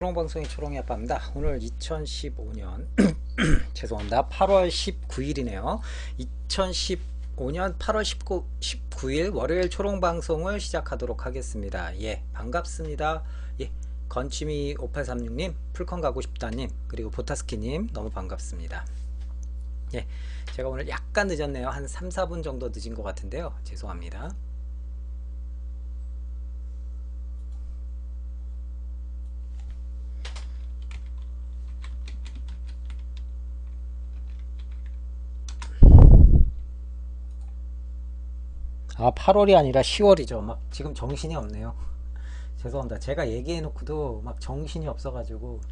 초롱방송의 초롱이 아빠입니다. 오늘 2015년 죄송합니다. 8월 19일이네요. 2015년 8월 19일 월요일 초롱방송을 시작하도록 하겠습니다. 예, 반갑습니다. 예, 건치미 5836님, 풀컨 가고 싶다님, 그리고 보타스키님 너무 반갑습니다. 예, 제가 오늘 약간 늦었네요. 한 3, 4분 정도 늦은 것 같은데요. 죄송합니다. 아, 8월이 아니라 10월이죠. 막 지금 정신이 없네요. 죄송합니다. 제가 얘기해놓고도 막 정신이 없어가지고.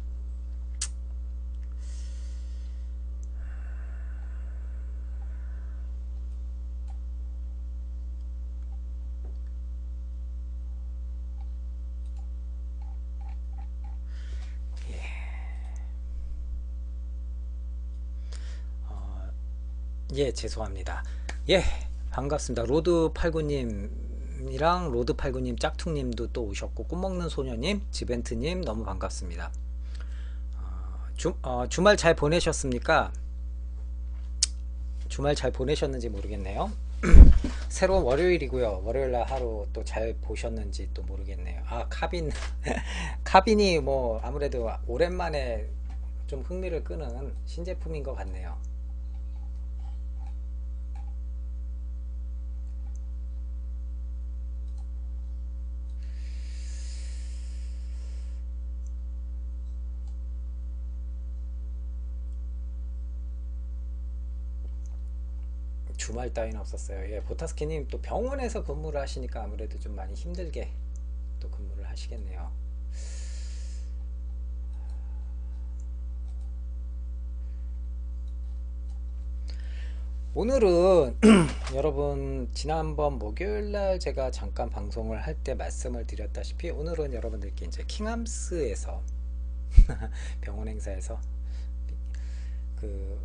예, 죄송합니다. 예, 반갑습니다. 로드89님이랑 로드89님 짝퉁님도 또 오셨고, 꿈먹는 소녀님, 지벤트님 너무 반갑습니다. 주말 잘 보내셨습니까? 주말 잘 보내셨는지 모르겠네요. 새로운 월요일이고요. 월요일날 하루 또 잘 보셨는지 또 모르겠네요. 아, 카빈 카빈이 뭐 아무래도 오랜만에 좀 흥미를 끄는 신제품인 것 같네요. 주말 따위는 없었어요. 예, 보타스키님 또 병원에서 근무를 하시니까 아무래도 좀 많이 힘들게 또 근무를 하시겠네요. 오늘은 여러분 지난번 목요일날 제가 잠깐 방송을 할 때 말씀을 드렸다시피 오늘은 여러분들께 이제 킹함스에서 병원 행사에서 그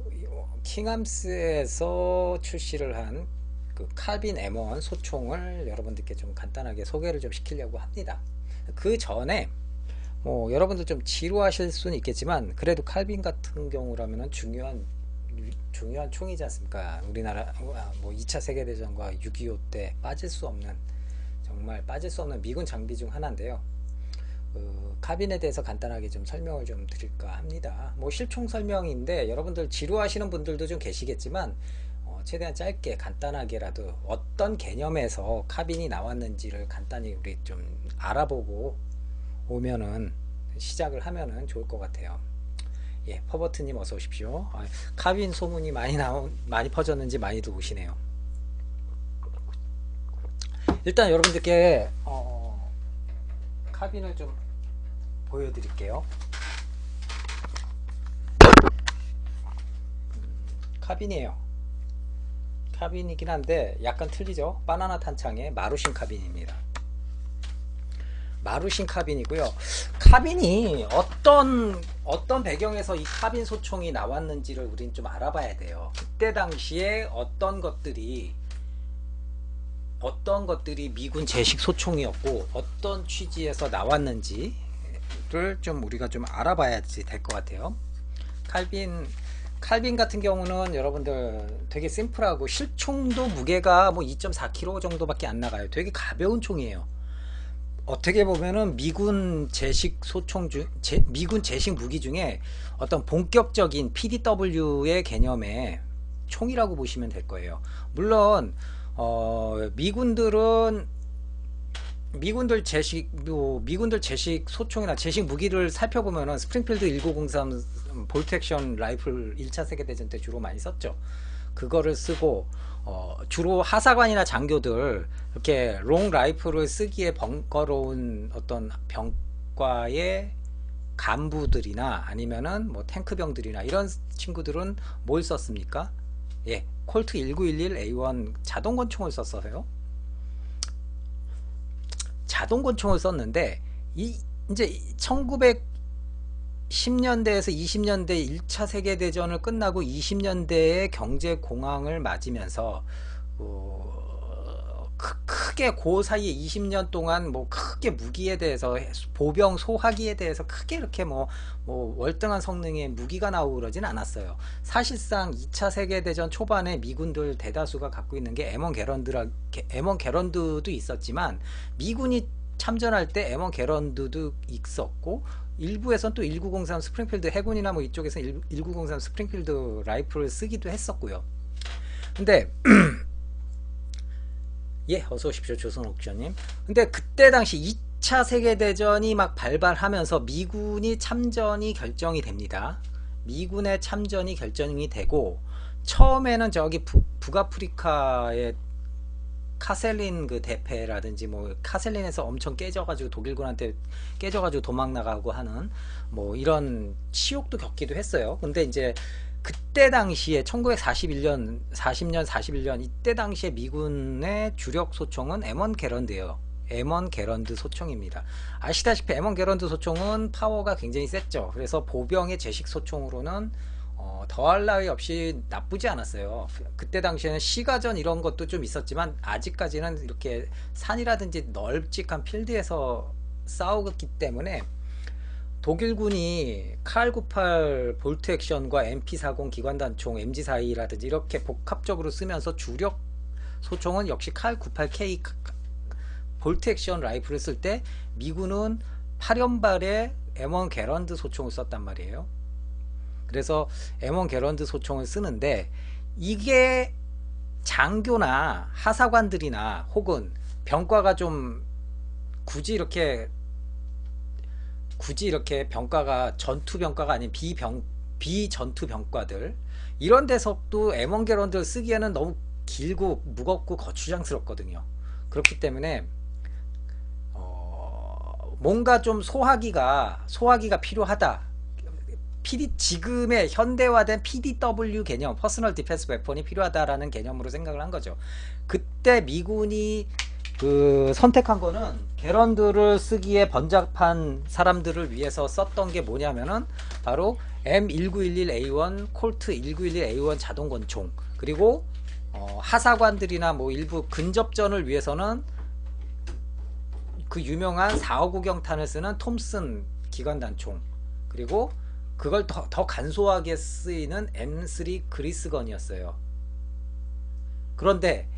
킹함스에서 출시를 한 그 칼빈 M1 소총을 여러분들께 좀 간단하게 소개를 좀 시키려고 합니다. 그 전에 뭐 여러분들 좀 지루하실 수는 있겠지만 그래도 칼빈 같은 경우라면은 중요한 총이지 않습니까? 우리나라 뭐 2차 세계대전과 6.25 때 빠질 수 없는, 정말 빠질 수 없는 미군 장비 중 하나인데요. 카빈에 대해서 간단하게 좀 설명을 좀 드릴까 합니다. 뭐 실총 설명인데 여러분들 지루하시는 분들도 좀 계시겠지만 최대한 짧게 간단하게라도 어떤 개념에서 카빈이 나왔는지를 간단히 우리 좀 알아보고 오면은 시작을 하면은 좋을 것 같아요. 예, 퍼버트님 어서 오십시오. 카빈 소문이 많이 퍼졌는지 많이들 오시네요. 일단 여러분들께 카빈을 좀 보여드릴게요. 카빈이에요. 카빈이긴 한데 약간 틀리죠. 바나나 탄창의 마루신 카빈입니다. 마루신 카빈이고요. 카빈이 어떤 배경에서 이 카빈 소총이 나왔는지를 우린 좀 알아봐야 돼요. 그때 당시에 어떤 것들이 미군 제식 소총이었고 어떤 취지에서 나왔는지를 좀 우리가 좀 알아봐야지 될 것 같아요. 칼빈 같은 경우는 여러분들 되게 심플하고 실총도 무게가 뭐 2.4kg 정도밖에 안 나가요. 되게 가벼운 총이에요. 어떻게 보면은 미군 제식 무기 중에 어떤 본격적인 PDW의 개념의 총이라고 보시면 될 거예요. 물론 미군들 제식 소총이나 제식 무기를 살펴보면은 스프링필드 1903 볼트 액션 라이플 1차 세계대전 때 주로 많이 썼죠. 그거를 쓰고 주로 하사관이나 장교들 이렇게 롱 라이플을 쓰기에 번거로운 어떤 병과의 간부들이나 아니면은 뭐 탱크병들이나 이런 친구들은 뭘 썼습니까? 예, 콜트 1911A1 자동권총을 썼어요. 자동권총을 썼는데 이제 1910년대에서 20년대 1차 세계대전을 끝나고 20년대에 경제공황을 맞으면서 크게 그 사이에 20년 동안 뭐 크게 무기에 대해서 보병 소화기에 대해서 크게 이렇게 뭐 월등한 성능의 무기가 나오고 그러진 않았어요. 사실상 2차 세계대전 초반에 미군들 대다수가 갖고 있는 게 M1 게런드도 있었지만 미군이 참전할 때 M1 게런드도 있었고 일부에선 또 1903 스프링필드 해군이나 뭐 이쪽에서 1903 스프링필드 라이플을 쓰기도 했었고요. 근데 예, 어서 오십시오, 조선옥전님. 근데 그때 당시 2차 세계대전이 막 발발하면서 미군이 참전이 결정이 됩니다. 미군의 참전이 결정이 되고, 처음에는 저기 북아프리카의 카셀린 그 대패라든지 뭐 카셀린에서 엄청 깨져가지고 독일군한테 깨져가지고 도망 나가고 하는 뭐 이런 치욕도 겪기도 했어요. 근데 이제 그때 당시에 1941년 41년 이때 당시에 미군의 주력 소총은 M1 게런드예요. M1 게런드 소총입니다. 아시다시피 M1 게런드 소총은 파워가 굉장히 셌죠. 그래서 보병의 제식 소총으로는 더할 나위 없이 나쁘지 않았어요. 그때 당시에는 시가전 이런 것도 좀 있었지만 아직까지는 이렇게 산이라든지 널찍한 필드에서 싸우기 때문에 독일군이 칼98 볼트 액션과 MP40 기관단총 MG42라든지 이렇게 복합적으로 쓰면서 주력 소총은 역시 칼98K 볼트 액션 라이플을 쓸 때 미군은 8연발의 M1 게런드 소총을 썼단 말이에요. 그래서 M1 게런드 소총을 쓰는데 이게 장교나 하사관들이나 혹은 병과가 좀 굳이 이렇게 병과가 전투 병과가 아닌 비전투 병과들 이런 데서도 M1 게런드를 쓰기에는 너무 길고 무겁고 거추장스럽거든요. 그렇기 때문에 뭔가 좀 소화기가 필요하다. 지금의 현대화된 PDW 개념, 퍼스널 디펜스 웨폰이 필요하다라는 개념으로 생각을 한 거죠. 그때 미군이 선택한 거는 게런드를 쓰기에 번잡한 사람들을 위해서 썼던 게 뭐냐면은 바로 M1911A1 콜트 1911A1 자동권총, 그리고 하사관들이나 뭐 일부 근접전을 위해서는 그 유명한 459경탄을 쓰는 톰슨 기관단총, 그리고 그걸 더 간소하게 쓰이는 M3 그리스건이었어요. 그런데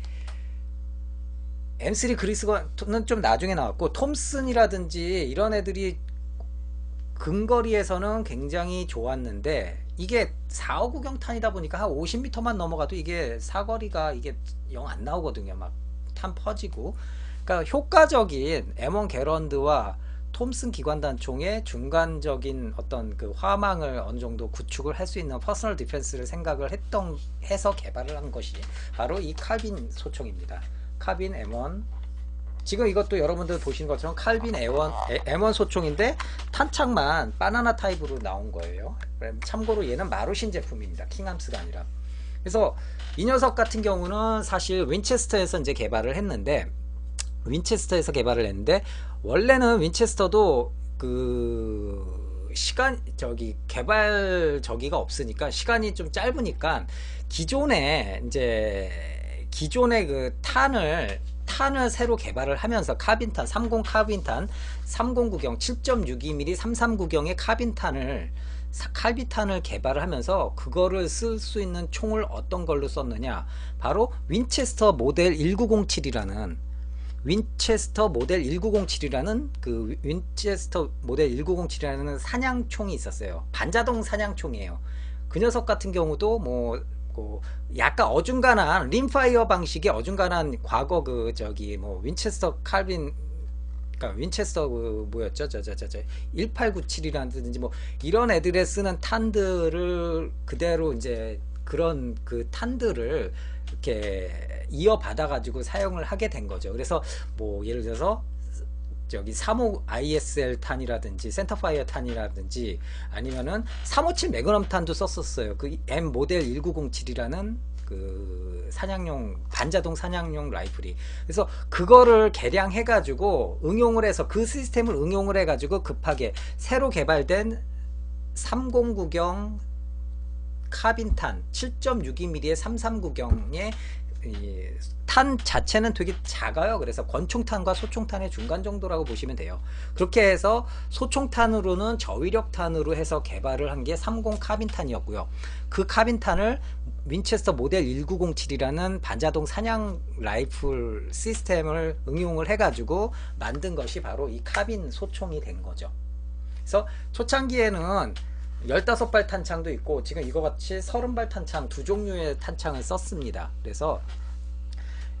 M3 그리스건은 좀 나중에 나왔고, 톰슨이라든지 이런 애들이 근거리에서는 굉장히 좋았는데 이게 459경탄이다 보니까 한 50m만 넘어가도 이게 사거리가 이게 영 안 나오거든요. 막 탄 퍼지고. 그러니까 효과적인 M1 게런드와 톰슨 기관단총의 중간적인 어떤 그 화망을 어느 정도 구축을 할 수 있는 퍼스널 디펜스를 생각을 해서 개발을 한 것이 바로 이 칼빈 소총입니다. 칼빈 M1. 지금 이것도 여러분들 보시는 것처럼 칼빈 M1 소총인데 탄창만 바나나 타입으로 나온 거예요. 참고로 얘는 마루신 제품입니다. 킹함스가 아니라. 그래서 이 녀석 같은 경우는 사실 윈체스터에서 이제 개발을 했는데, 원래는 윈체스터도 개발 저기가 없으니까 시간이 좀 짧으니까 기존의 그 탄을 새로 개발을 하면서 카빈탄 30 카빈탄 309경 7.62mm 339경의 칼빈탄을 개발을 하면서 그거를 쓸 수 있는 총을 어떤 걸로 썼느냐, 바로 윈체스터 모델 1907이라는 사냥총이 있었어요. 반자동 사냥총이에요. 그 녀석 같은 경우도 약간 어중간한 림파이어 방식의 어중간한 과거 윈체스터 칼빈, 그러니까 윈체스터 뭐였죠? 1897이라든지 뭐 이런 애들에 쓰는 탄들을 그대로 이제 그런 그 탄들을 이렇게 이어받아 가지고 사용을 하게 된 거죠. 그래서 뭐 예를 들어서 3호 ISL 탄이라든지 센터파이어 탄이라든지 아니면은 357 매그넘 탄도 썼었어요. 그 M 모델 1907이라는 그 반자동 사냥용 라이플이. 그래서 그거를 개량해 가지고 응용을 해서 그 시스템을 응용을 해 가지고 급하게 새로 개발된 309경 카빈탄 7.62mm의 339경의 탄 자체는 되게 작아요. 그래서 권총탄과 소총탄의 중간 정도라고 보시면 돼요. 그렇게 해서 소총탄으로는 저위력탄으로 해서 개발을 한 게 30 카빈탄이었고요. 그 카빈탄을 윈체스터 모델 1907이라는 반자동 사냥 라이플 시스템을 응용을 해가지고 만든 것이 바로 이 카빈 소총이 된 거죠. 그래서 초창기에는 15발 탄창도 있고 지금 이거 같이 30발 탄창 두 종류의 탄창을 썼습니다. 그래서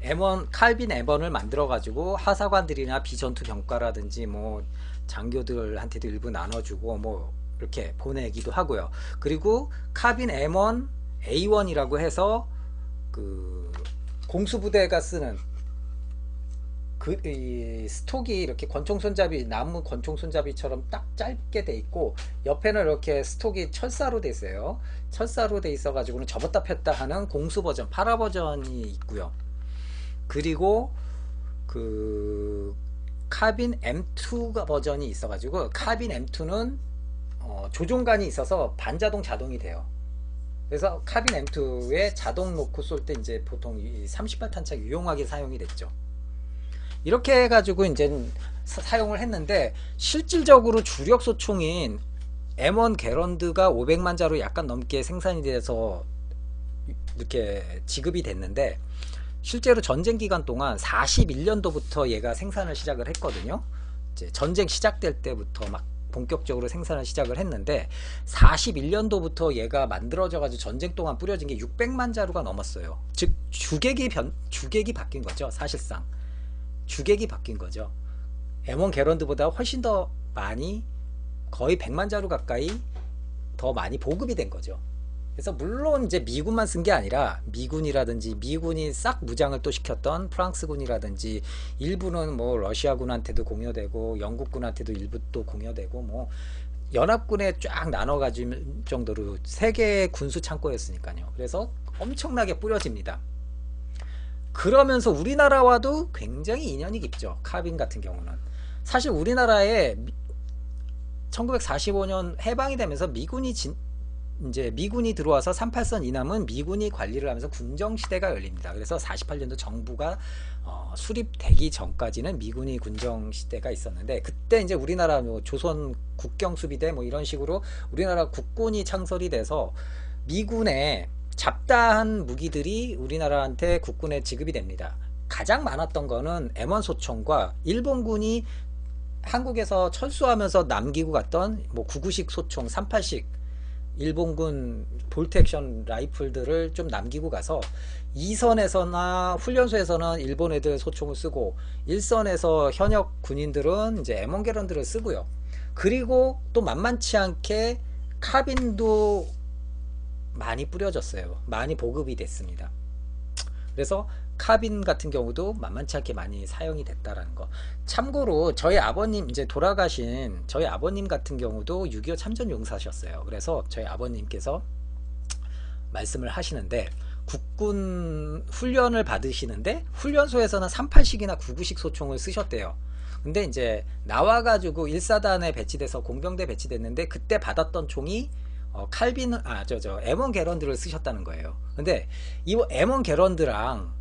M1 칼빈 M1을 만들어 가지고 하사관들이나 비전투 병과라든지 뭐 장교들한테도 일부 나눠주고 뭐 이렇게 보내기도 하고요. 그리고 카빈 M1 A1이라고 해서 그 공수부대가 쓰는 이 스톡이 이렇게 권총 손잡이 나무 권총 손잡이처럼 딱 짧게 돼 있고 옆에는 이렇게 스톡이 철사로 돼 있어요. 철사로 돼 있어 가지고는 접었다 폈다 하는 공수 버전 파라 버전이 있고요. 그리고 그 카빈 M2가 버전이 있어 가지고 카빈 M2는 조종관이 있어서 반자동 자동이 돼요. 그래서 카빈 M2에 자동 놓고 쏠 때 이제 보통 이 30발 탄창 유용하게 사용이 됐죠. 이렇게 해가지고 이제 사용을 했는데 실질적으로 주력 소총인 M1 게런드가 500만 자로 약간 넘게 생산이 돼서 이렇게 지급이 됐는데 실제로 전쟁 기간 동안 41년도부터 얘가 생산을 시작을 했거든요. 이제 전쟁 시작될 때부터 막 본격적으로 생산을 시작을 했는데 41년도부터 얘가 만들어져 가지고 전쟁 동안 뿌려진 게 600만 자루가 넘었어요. 즉 주객이 바뀐 거죠. 사실상 주객이 바뀐 거죠. M1 게런드보다 훨씬 더 많이 거의 100만 자루 가까이 더 많이 보급이 된 거죠. 그래서 물론 이제 미군만 쓴 게 아니라 미군이라든지 미군이 싹 무장을 또 시켰던 프랑스군이라든지 일부는 뭐 러시아군한테도 공여되고 영국군한테도 일부 또 공여되고 뭐 연합군에 쫙 나눠 가질 정도로 세계의 군수 창고였으니까요. 그래서 엄청나게 뿌려집니다. 그러면서 우리나라와도 굉장히 인연이 깊죠. 카빈 같은 경우는 사실 우리나라에 1945년 해방이 되면서 이제 미군이 들어와서 38선 이남은 미군이 관리를 하면서 군정시대가 열립니다. 그래서 48년도 정부가 수립되기 전까지는 미군이 군정시대가 있었는데 그때 이제 우리나라 뭐 조선 국경수비대 뭐 이런 식으로 우리나라 국군이 창설이 돼서 미군의 잡다한 무기들이 우리나라한테 국군에 지급이 됩니다. 가장 많았던 거는 M1 소총과 일본군이 한국에서 철수하면서 남기고 갔던 뭐 99식 소총 38식 일본군 볼트 액션 라이플들을 좀 남기고 가서 2선에서나 훈련소에서는 일본 애들 소총을 쓰고 1선에서 현역 군인들은 이제 M1 게런드를 쓰고요. 그리고 또 만만치 않게 카빈도 많이 뿌려졌어요. 많이 보급이 됐습니다. 그래서 카빈 같은 경우도 만만치 않게 많이 사용이 됐다라는 거. 참고로 저희 아버님 이제 돌아가신 저희 아버님 같은 경우도 6.25 참전 용사셨어요. 그래서 저희 아버님께서 말씀을 하시는데 국군 훈련을 받으시는데 훈련소에서는 38식이나 99식 소총을 쓰셨대요. 근데 이제 나와가지고 1사단에 배치돼서 공병대 배치됐는데 그때 받았던 총이 칼빈 M1 게런드를 쓰셨다는 거예요. 근데 이 M1 게런드랑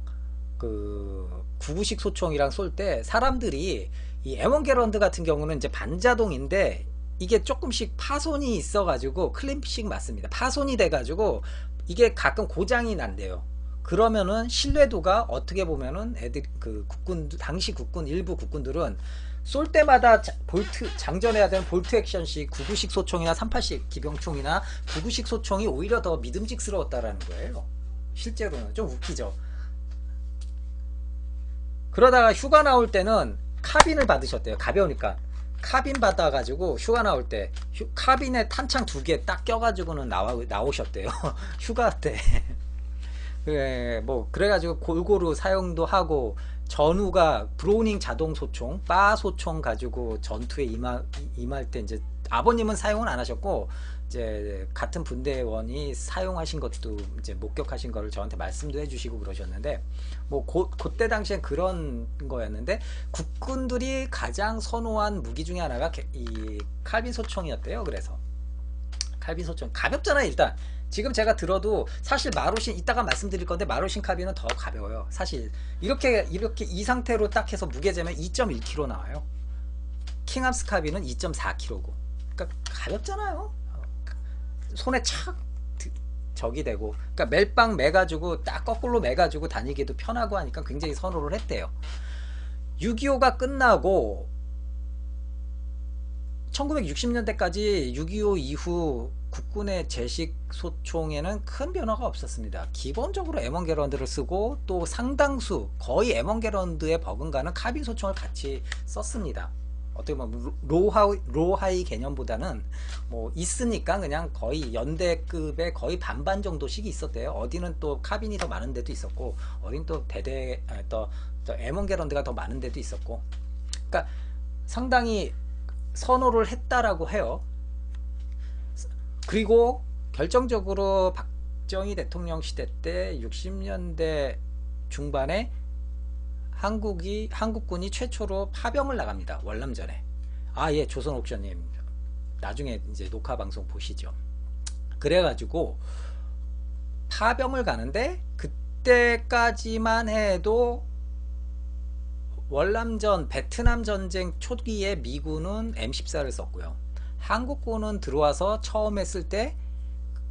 그 99식 소총이랑 쏠 때 사람들이 이 M1 게런드 같은 경우는 이제 반자동인데 이게 조금씩 파손이 있어 가지고 클램픽 맞습니다. 파손이 돼 가지고 이게 가끔 고장이 난대요. 그러면은 신뢰도가 어떻게 보면은 애들 그 국군 당시 국군 일부 국군들은 쏠 때마다 볼트 장전해야 되는 볼트 액션식 99식 소총이나 38식 기병총이나 99식 소총이 오히려 더 믿음직스러웠다라는 거예요. 실제로는 좀 웃기죠. 그러다가 휴가 나올 때는 카빈을 받으셨대요. 가벼우니까 카빈 받아가지고 휴가 나올 때 카빈에 탄창 2개 딱 껴가지고는 나오셨대요. 휴가 때. 그래 뭐 그래가지고 골고루 사용도 하고 전후가 브로닝 자동 소총, 바 소총 가지고 전투에 임할 때 이제 아버님은 사용은 안 하셨고 이제 같은 분대원이 사용하신 것도 이제 목격하신 거를 저한테 말씀도 해주시고 그러셨는데 뭐 그때 당시엔 그런 거였는데 국군들이 가장 선호한 무기 중에 하나가 이 칼빈 소총이었대요. 그래서 칼빈 소총 가볍잖아요. 일단 지금 제가 들어도 사실 마루신 이따가 말씀드릴 건데 마루신 카빈은 더 가벼워요. 사실 이렇게 이 상태로 딱 해서 무게 재면 2.1kg 나와요. 킹암스 카빈은 2.4kg고 그러니까 가볍잖아요. 손에 착 적이 되고, 그러니까 멜빵 매가지고 딱 거꾸로 매가지고 다니기도 편하고 하니까 굉장히 선호를 했대요. 6.25가 끝나고 1960년대까지 6.25 이후 국군의 제식 소총에는 큰 변화가 없었습니다. 기본적으로 M1 게런드를 쓰고 또 상당수 거의 M1 게런드에 버금가는 카빈 소총을 같이 썼습니다. 어떻게 보면 로하이 개념보다는 뭐 있으니까 그냥 거의 연대급의 거의 반반 정도씩 있었대요. 어디는 또 카빈이 더 많은 데도 있었고, 어디는 또 또 M1 게런드가 더 많은 데도 있었고, 그러니까 상당히 선호를 했다라고 해요. 그리고 결정적으로 박정희 대통령 시대 때 60년대 중반에 한국군이 최초로 파병을 나갑니다. 월남전에. 예, 조선옥션님 나중에 이제 녹화 방송 보시죠. 그래가지고 파병을 가는데 그때까지만 해도 월남전 베트남 전쟁 초기에 미군은 M14를 썼고요. 한국군은 들어와서 처음 했을 때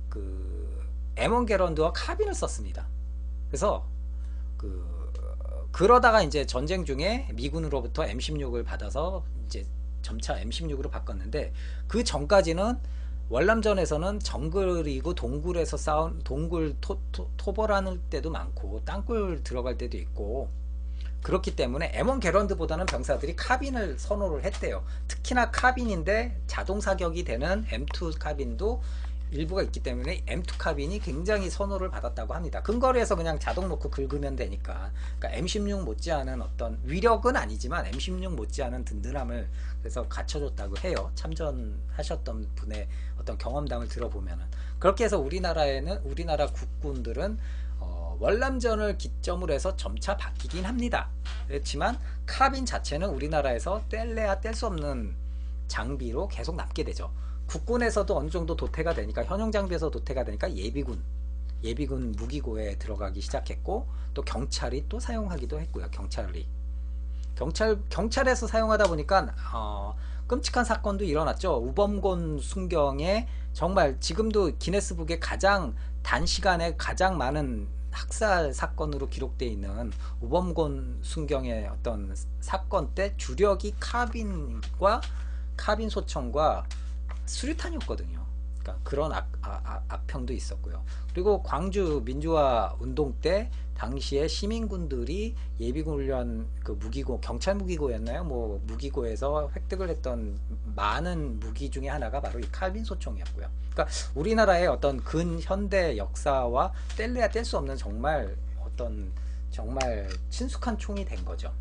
그 M1 게런드와 카빈을 썼습니다. 그래서 그러다가 이제 전쟁 중에 미군으로부터 M16을 받아서 이제 점차 M16으로 바꿨는데, 그 전까지는 월남전에서는 정글이고 동굴에서 싸운 동굴 토벌하는 때도 많고 땅굴 들어갈 때도 있고, 그렇기 때문에 M1 게런드보다는 병사들이 카빈을 선호를 했대요. 특히나 카빈인데 자동 사격이 되는 M2 카빈도 일부가 있기 때문에 M2 카빈이 굉장히 선호를 받았다고 합니다. 근거리에서 그냥 자동 놓고 긁으면 되니까. 그러니까 M16 못지않은 어떤 위력은 아니지만 M16 못지않은 든든함을 그래서 갖춰줬다고 해요. 참전하셨던 분의 어떤 경험담을 들어보면은. 그렇게 해서 우리나라 국군들은 월남전을 기점으로 해서 점차 바뀌긴 합니다. 그렇지만 카빈 자체는 우리나라에서 뗄래야 뗄 수 없는 장비로 계속 남게 되죠. 국군에서도 어느 정도 도태가 되니까, 현용 장비에서 도태가 되니까 예비군 무기고에 들어가기 시작했고, 또 경찰이 또 사용하기도 했고요. 경찰에서 사용하다 보니까 끔찍한 사건도 일어났죠. 우범곤 순경에 정말 지금도 기네스북에 가장 단시간에 가장 많은 학살 사건으로 기록되어 있는 우범곤 순경의 어떤 사건 때 주력이 카빈 소총과 수류탄이었거든요. 그러니까 그런 악평도 있었고요. 그리고 광주 민주화 운동 때 당시에 시민군들이 예비군 훈련 그 무기고, 경찰 무기고였나요? 뭐 무기고에서 획득을 했던 많은 무기 중에 하나가 바로 이 칼빈 소총이었고요. 그러니까 우리나라의 어떤 근현대 역사와 뗄래야 뗄 수 없는 정말 친숙한 총이 된 거죠.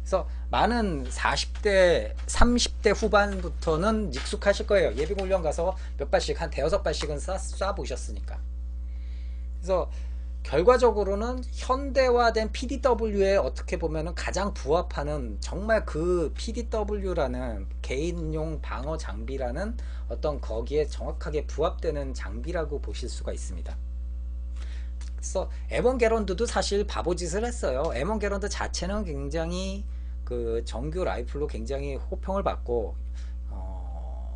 그래서 많은 40대 30대 후반부터는 익숙하실 거예요. 예비군 훈련 가서 몇 발씩, 한 대여섯 발씩은 쏴 보셨으니까. 그래서 결과적으로는 현대화된 PDW에 어떻게 보면은 가장 부합하는, 정말 그 PDW라는 개인용 방어 장비라는 어떤 거기에 정확하게 부합되는 장비라고 보실 수가 있습니다. 그래서 M1 게런드도 사실 바보짓을 했어요. M1 게런드 자체는 굉장히 그 정규 라이플로 굉장히 호평을 받고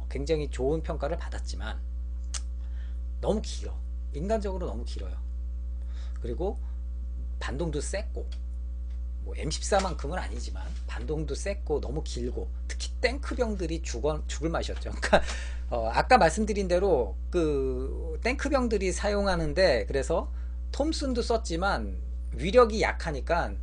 굉장히 좋은 평가를 받았지만 너무 길어. 인간적으로 너무 길어요. 그리고 반동도 셌고, 뭐 M14만큼은 아니지만 반동도 셌고 너무 길고, 특히 탱크병들이 죽을 맛이었죠. 그러니까 아까 말씀드린 대로 그 탱크병들이 사용하는데, 그래서 톰슨도 썼지만 위력이 약하니까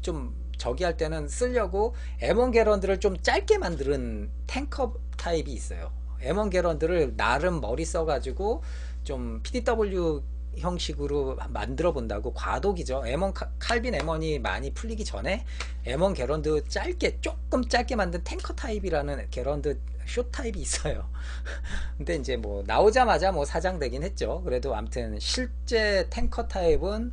좀 저기 할 때는 쓰려고 M1 게런드를 좀 짧게 만드는 탱커 타입이 있어요. M1 게런드를 나름 머리 써가지고 좀 PDW 형식으로 만들어 본다고. 과도기죠. 칼빈 M1이 많이 풀리기 전에 M1 게런드 조금 짧게 만든 탱커 타입이라는 게런드 숏 타입이 있어요. 근데 이제 뭐 나오자마자 뭐 사장되긴 했죠. 그래도 아무튼 실제 탱커 타입은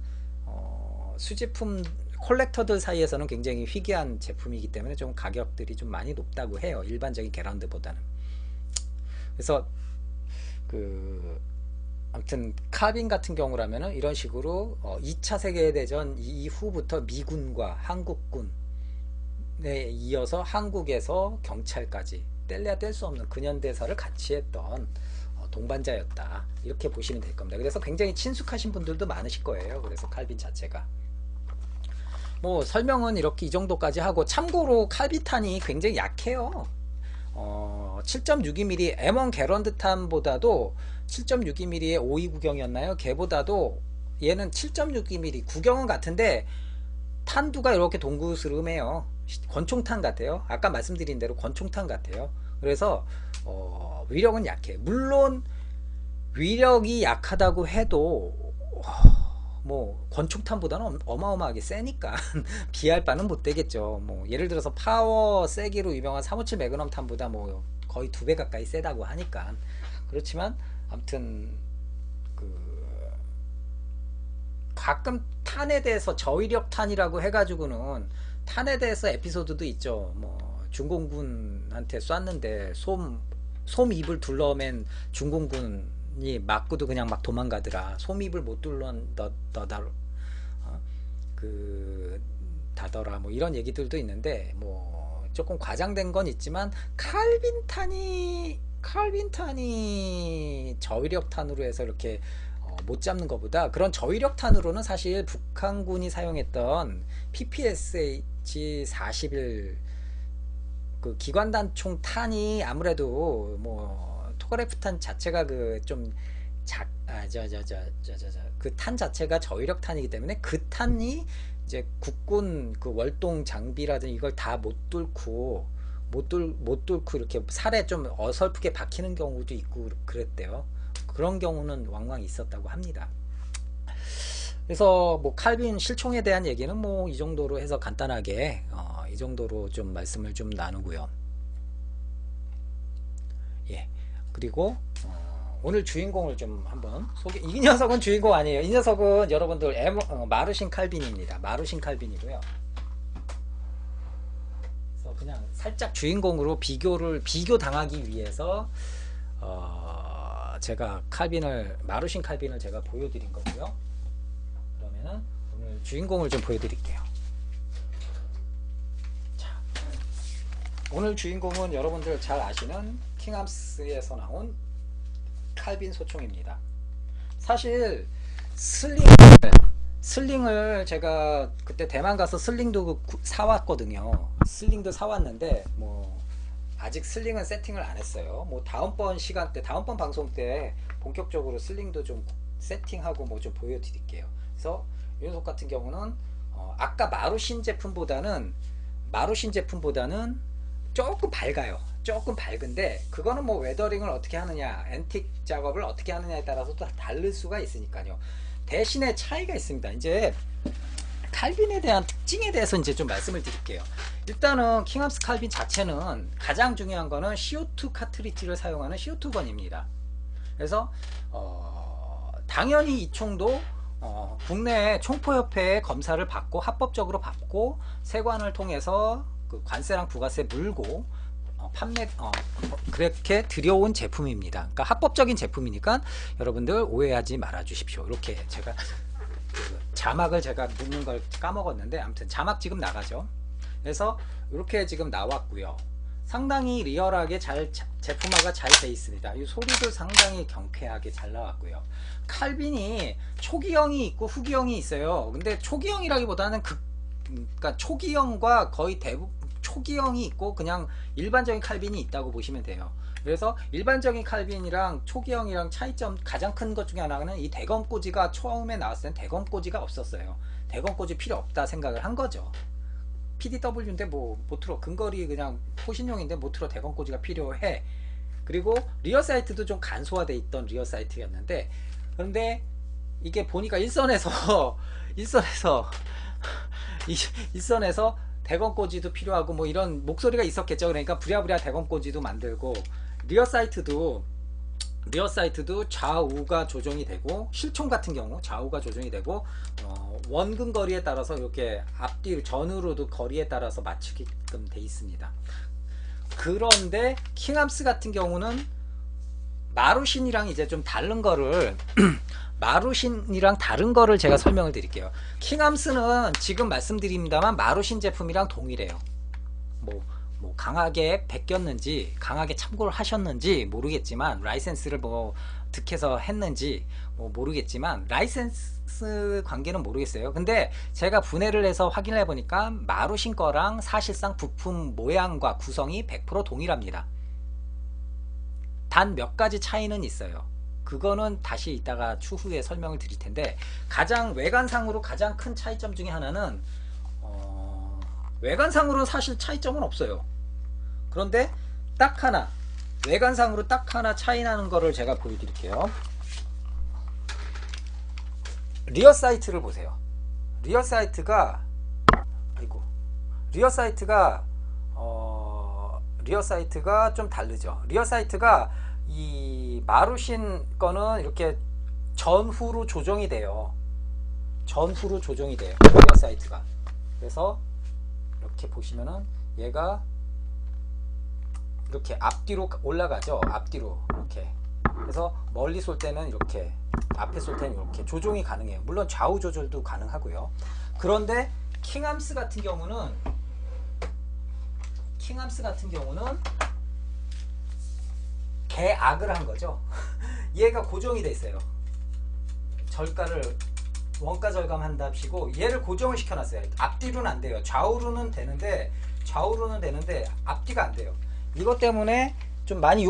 수제품 콜렉터들 사이에서는 굉장히 희귀한 제품이기 때문에 좀 가격들이 좀 많이 높다고 해요. 일반적인 게런드보다는. 그래서 그 아무튼 칼빈 같은 경우라면은 이런 식으로 2차 세계대전 이후부터 미군과 한국군에 이어서 한국에서 경찰까지 뗄래야 뗄 수 없는 근현대사를 같이 했던 동반자였다, 이렇게 보시면 될 겁니다. 그래서 굉장히 친숙하신 분들도 많으실 거예요. 그래서 칼빈 자체가 뭐 설명은 이렇게 이 정도까지 하고, 참고로 칼빈탄이 굉장히 약해요. 7.62mm M1 게런드탄보다도 7.62mm의 52 구경이었나요? 걔보다도 얘는 7.62mm 구경은 같은데 탄두가 이렇게 동그스름해요. 권총탄 같아요. 아까 말씀드린 대로 권총탄 같아요. 그래서 위력은 약해. 물론 위력이 약하다고 해도 뭐 권총탄보다는 어마어마하게 세니까 비할 바는 못 되겠죠. 뭐 예를 들어서 파워 세기로 유명한 357 매그넘 탄보다 뭐 거의 2배 가까이 세다고 하니까. 그렇지만 아무튼 그 가끔 탄에 대해서 저위력 탄이라고 해가지고는 탄에 대해서 에피소드도 있죠. 뭐 중공군한테 쐈는데 솜입을 둘러맨 중공군이 맞고도 그냥 막 도망가더라. 솜입을 못 둘러다더라. 그 다더라. 뭐 이런 얘기들도 있는데 뭐 조금 과장된 건 있지만 칼빈탄이 저위력 탄으로 해서 이렇게 못 잡는 것보다, 그런 저위력 탄으로는 사실 북한군이 사용했던 PPSH-41 그 기관단총 탄이 아무래도 뭐 토그레프탄 자체가 그 좀 그 탄 자체가 저위력 탄이기 때문에 그 탄이 이제 국군 그 월동 장비라든지 이걸 다 못 뚫고 이렇게 살에 좀 어설프게 박히는 경우도 있고 그랬대요. 그런 경우는 왕왕 있었다고 합니다. 그래서 뭐 칼빈 실총에 대한 얘기는 뭐 이 정도로 해서 간단하게 이 정도로 좀 말씀을 좀 나누고요. 예. 그리고 오늘 주인공을 좀 한번 이 녀석은 주인공 아니에요. 이 녀석은 여러분들 마르신 칼빈입니다. 마르신 칼빈이고요. 그래서 그냥 살짝 주인공으로 비교 당하기 위해서 제가 마르신 칼빈을 제가 보여드린 거고요. 그러면은 오늘 주인공을 좀 보여드릴게요. 자, 오늘 주인공은 여러분들 잘 아시는 킹암스에서 나온 칼빈 소총입니다. 사실 슬링을 제가 그때 대만 가서 슬링도 사왔거든요. 슬링도 사왔는데 뭐 아직 슬링은 세팅을 안 했어요. 뭐 다음번 방송 때 본격적으로 슬링도 좀 세팅하고 뭐 좀 보여드릴게요. 그래서 이 녀석 같은 경우는 아까 마루신 제품보다는 조금 밝아요. 조금 밝은데 그거는 뭐 웨더링을 어떻게 하느냐, 앤틱 작업을 어떻게 하느냐에 따라서 또 다를 수가 있으니까요. 대신에 차이가 있습니다. 이제 칼빈에 대한 특징에 대해서 이제 좀 말씀을 드릴게요. 일단은 킹암스 칼빈 자체는 가장 중요한 거는 CO2 카트리지를 사용하는 CO2건입니다. 그래서 당연히 이 총도 국내 총포협회의 검사를 받고 합법적으로 받고 세관을 통해서 그 관세랑 부가세 물고 그렇게 들여온 제품입니다. 그러니까 합법적인 제품이니까 여러분들 오해하지 말아 주십시오. 이렇게 제가 자막을 제가 넣는 걸 까먹었는데 아무튼 자막 지금 나가죠. 그래서 이렇게 지금 나왔고요. 상당히 리얼하게 제품화가 잘 돼 있습니다. 이 소리도 상당히 경쾌하게 잘 나왔고요. 칼빈이 초기형이 있고 후기형이 있어요. 근데 초기형이라기보다는 그러니까 초기형과 거의 대부분 초기형이 있고 그냥 일반적인 칼빈이 있다고 보시면 돼요. 그래서 일반적인 칼빈이랑 초기형이랑 차이점 가장 큰 것 중에 하나는 이 대검 꽂이가 처음에 나왔을 땐 대검 꽂이가 없었어요. 대검 꽂이 필요 없다 생각을 한 거죠. PDW인데 뭐 모트로 근거리 그냥 포신용인데 모트로 대검 꽂이가 필요해. 그리고 리어 사이트도 좀 간소화돼 있던 리어 사이트였는데, 그런데 이게 보니까 일선에서 대검 꽂이도 필요하고 뭐 이런 목소리가 있었겠죠. 그러니까 부랴부랴 대검 꽂이도 만들고, 리어 사이트도 좌우가 조정이 되고, 실총 같은 경우 좌우가 조정이 되고, 원근 거리에 따라서 이렇게 앞뒤 전후로도 거리에 따라서 맞추게끔 돼 있습니다. 그런데 킹암스 같은 경우는 마루신이랑 이제 좀 다른 거를 마루신이랑 다른 거를 제가 설명을 드릴게요. 킹암스는 지금 말씀드립니다만 마루신 제품이랑 동일해요. 뭐 강하게 베꼈는지 강하게 참고를 하셨는지 모르겠지만, 라이센스를 뭐 득해서 했는지 뭐 모르겠지만, 라이센스 관계는 모르겠어요. 근데 제가 분해를 해서 확인을 해보니까 마루신 거랑 사실상 부품 모양과 구성이 100% 동일합니다. 단 몇 가지 차이는 있어요. 그거는 다시 이따가 추후에 설명을 드릴 텐데, 가장 외관상으로 가장 큰 차이점 중에 하나는 외관상으로는 사실 차이점은 없어요. 그런데 딱 하나, 외관상으로 딱 하나 차이 나는 거를 제가 보여드릴게요. 리어 사이트를 보세요. 리어 사이트가 리어 사이트가 좀 다르죠. 리어 사이트가 이 마루신 거는 이렇게 전후로 조정이 돼요. 리어 사이트가. 그래서 이렇게 보시면은 얘가 이렇게 앞뒤로 올라가죠. 앞뒤로 이렇게. 그래서 멀리 쏠 때는 이렇게, 앞에 쏠 때는 이렇게 조종이 가능해요. 물론 좌우 조절도 가능하고요. 그런데 킹암스 같은 경우는 개악을 한 거죠. 얘가 고정이 돼 있어요. 원가 절감한답시고 얘를 고정을 시켜놨어요. 앞뒤로는 안 돼요. 좌우로는 되는데 앞뒤가 안 돼요. 이것 때문에 좀 많이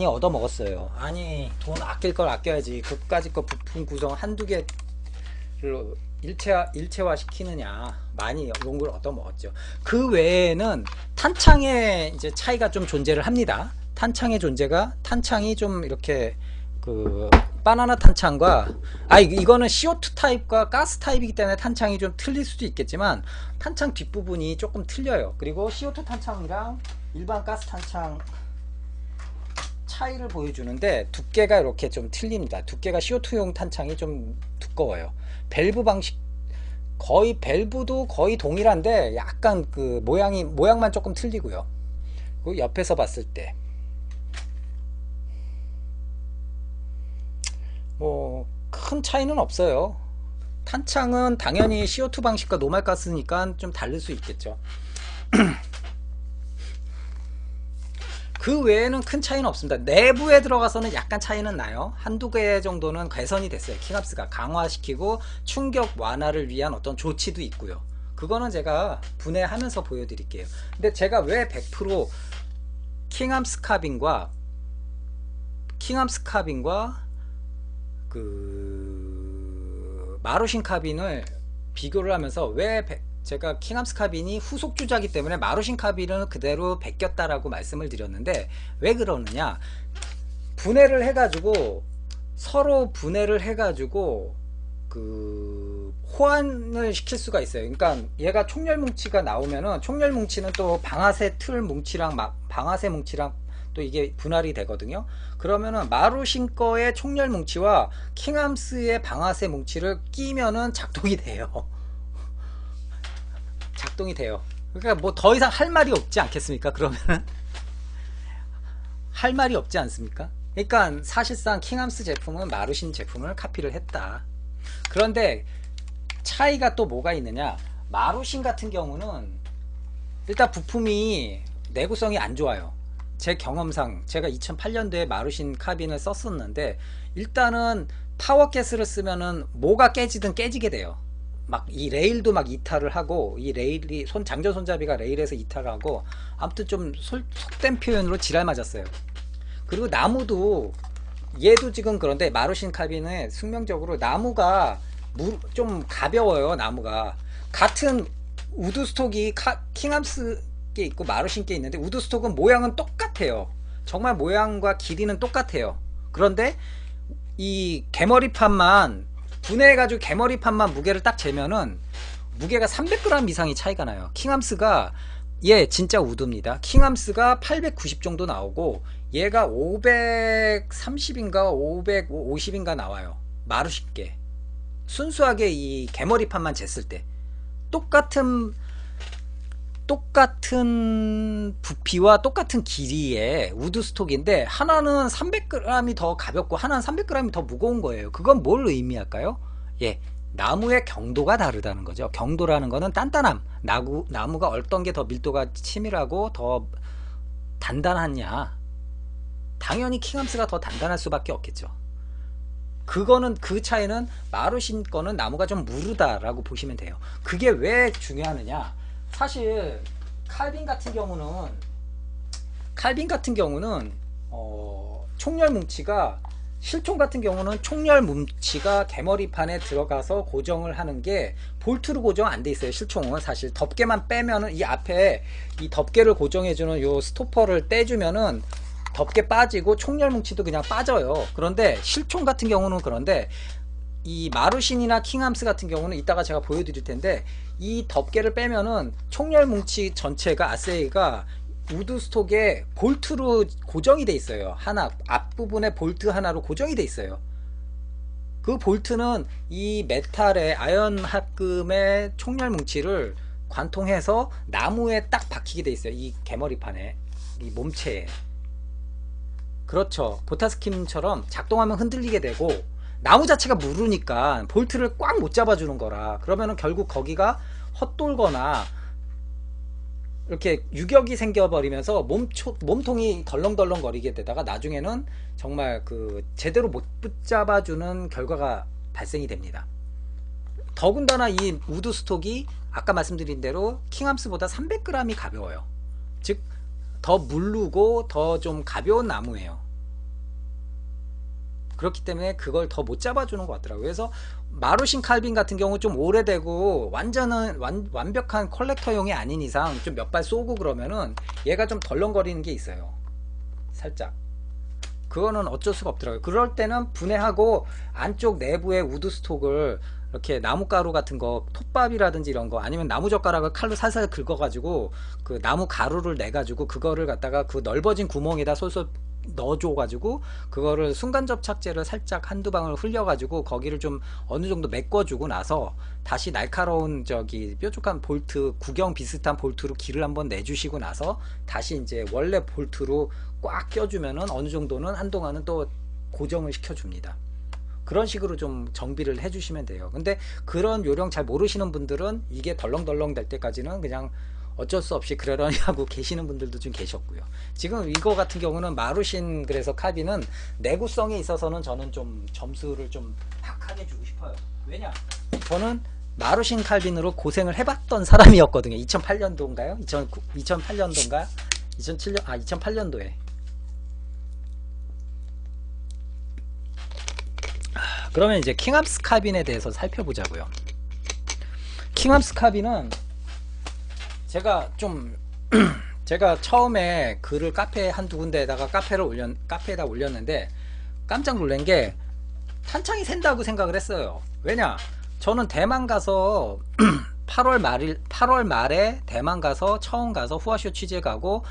얻어 먹었어요. 아니, 돈 아낄 걸 아껴야지. 그까짓 거 부품 구성 한두 개를 일체화 시키느냐, 많이 용을 얻어 먹었죠. 그 외에는 탄창의 이제 차이가 좀 존재를 합니다. 탄창이 좀 이렇게 바나나 탄창과, 이거는 CO2 타입과 가스 타입이기 때문에 탄창이 좀 틀릴 수도 있겠지만, 탄창 뒷부분이 조금 틀려요. 그리고 CO2 탄창이랑 일반 가스 탄창 차이를 보여주는데, 두께가 이렇게 좀 틀립니다. 두께가 CO2용 탄창이 좀 두꺼워요. 밸브 방식, 밸브도 거의 동일한데 약간 모양만 조금 틀리고요. 그리고 옆에서 봤을 때 뭐 큰 차이는 없어요. 탄창은 당연히 CO2 방식과 노말 가스니까 좀 다를 수 있겠죠. 그 외에는 큰 차이는 없습니다. 내부에 들어가서는 약간 차이는 나요. 한두 개 정도는 개선이 됐어요. 킹암스가 강화시키고 충격 완화를 위한 어떤 조치도 있고요. 그거는 제가 분해하면서 보여드릴게요. 근데 제가 왜 100% 킹암스 카빈과 마루신 카빈을 비교를 하면서, 왜 제가 킹암스 카빈이 후속 주자기 때문에 마루신 카빈은 그대로 베꼈다라고 말씀을 드렸는데, 왜 그러느냐, 서로 분해를 해가지고 호환을 시킬 수가 있어요. 그러니까 얘가 총열 뭉치가 나오면은, 총열 뭉치는 또 방아쇠 틀 뭉치랑 방아쇠 뭉치랑 또 이게 분할이 되거든요. 그러면은 마루신 거의 총열 뭉치와 킹암스의 방아쇠 뭉치를 끼면은 작동이 돼요. 그러니까 뭐 더 이상 할 말이 없지 않겠습니까? 그러면은 할 말이 없지 않습니까? 그러니까 사실상 킹암스 제품은 마루신 제품을 카피를 했다. 그런데 차이가 또 뭐가 있느냐, 마루신 같은 경우는 일단 부품이 내구성이 안 좋아요. 제 경험상, 제가 2008년도에 마루신 카빈을 썼었는데, 일단은 파워가스를 쓰면은 뭐가 깨지든 깨지게 돼요. 막 이 레일도 막 이탈을 하고, 이 레일이 장전 손잡이가 레일에서 이탈을 하고, 아무튼 좀 속된 표현으로 지랄 맞았어요. 그리고 나무도, 얘도 지금 그런데 마루신 카빈은 숙명적으로 나무가 좀 가벼워요. 나무가 같은 우드스톡이 킹암스 게 있고 마루신 게 있는데, 우드스톡은 모양은 똑같아요. 정말 모양과 길이는 똑같아요. 그런데 이 개머리판만 분해해가지고 개머리판만 무게를 딱 재면은 무게가 300g 이상이 차이가 나요. 킹암스가, 얘 진짜 우드입니다. 킹암스가 890 정도 나오고 얘가 530인가 550인가 나와요. 마루신께 순수하게 이 개머리판만 쟀을 때 똑같은 똑같은 부피와 똑같은 길이의 우드 스톡인데 하나는 300g이 더 가볍고 하나는 300g이 더 무거운 거예요. 그건 뭘 의미할까요? 예, 나무의 경도가 다르다는 거죠. 경도라는 거는 단단함, 나무가 어떤 게 더 밀도가 치밀하고 더 단단하냐, 당연히 킹함스가 더 단단할 수밖에 없겠죠. 그거는, 그 차이는 마루신 거는 나무가 좀 무르다라고 보시면 돼요. 그게 왜 중요하느냐, 사실 칼빈 같은 경우는 총열 뭉치가, 실총 같은 경우는 총열 뭉치가 개머리판에 들어가서 고정을 하는 게 볼트로 고정 안 돼 있어요. 실총은 사실 덮개만 빼면은, 이 앞에 이 덮개를 고정해주는 요 스토퍼를 떼주면은 덮개 빠지고 총열 뭉치도 그냥 빠져요. 그런데 실총 같은 경우는, 그런데 이 마루신이나 킹함스 같은 경우는 이따가 제가 보여드릴 텐데, 이 덮개를 빼면은 총열 뭉치 전체가, 아세이가 우드 스톡에 볼트로 고정이 돼 있어요. 하나, 앞부분에 볼트 하나로 고정이 돼 있어요. 그 볼트는 이 메탈의 아연 합금의 총열 뭉치를 관통해서 나무에 딱 박히게 돼 있어요. 이 개머리판에, 이 몸체에. 그렇죠. 보타스킴처럼 작동하면 흔들리게 되고, 나무 자체가 무르니까 볼트를 꽉 못 잡아주는 거라, 그러면은 결국 거기가 헛돌거나 이렇게 유격이 생겨버리면서 몸통이 덜렁덜렁 거리게 되다가 나중에는 정말 그 제대로 못 붙잡아주는 결과가 발생이 됩니다. 더군다나 이 우드 스톡이 아까 말씀드린 대로 킹함스보다 300g이 가벼워요. 즉 더 물르고 더 좀 가벼운 나무예요. 그렇기 때문에 그걸 더 못 잡아주는 것 같더라고요. 그래서 마루신 칼빈 같은 경우 좀 오래되고 완벽한 컬렉터용이 아닌 이상 좀 몇 발 쏘고 그러면은 얘가 좀 덜렁거리는 게 있어요. 살짝. 그거는 어쩔 수가 없더라고요. 그럴 때는 분해하고 안쪽 내부의 우드 스톡을 이렇게 나무가루 같은 거, 톱밥이라든지 이런 거, 아니면 나무젓가락을 칼로 살살 긁어가지고 그 나무 가루를 내가지고 그거를 갖다가 그 넓어진 구멍에다 솔솔 넣어줘가지고 그거를 순간접착제를 살짝 한두 방울 흘려가지고 거기를 좀 어느 정도 메꿔주고 나서 다시 날카로운 저기 뾰족한 볼트, 구경 비슷한 볼트로 길을 한번 내주시고 나서 다시 이제 원래 볼트로 꽉 껴주면은 어느 정도는 한동안은 또 고정을 시켜줍니다. 그런 식으로 좀 정비를 해주시면 돼요. 근데 그런 요령 잘 모르시는 분들은 이게 덜렁덜렁 될 때까지는 그냥 어쩔 수 없이 그러려니 하고 계시는 분들도 좀 계셨고요. 지금 이거 같은 경우는 마루신, 그래서 카비는 내구성에 있어서는 저는 좀 점수를 좀 박하게 주고 싶어요. 왜냐, 저는 마루신 칼빈으로 고생을 해봤던 사람이었거든요. 2008년도인가요? 2008년도인가? 2007년, 2008년도에. 그러면 이제 킹함스 카빈에 대해서 살펴보자고요. 킹함스 카빈은 제가 처음에 글을 카페 한두 군데에다가 카페에다 올렸는데 깜짝 놀란 게 탄창이 샌다고 생각을 했어요. 왜냐, 저는 대만 가서 8월 말에 대만 가서 처음 가서 후아쇼 취재 가고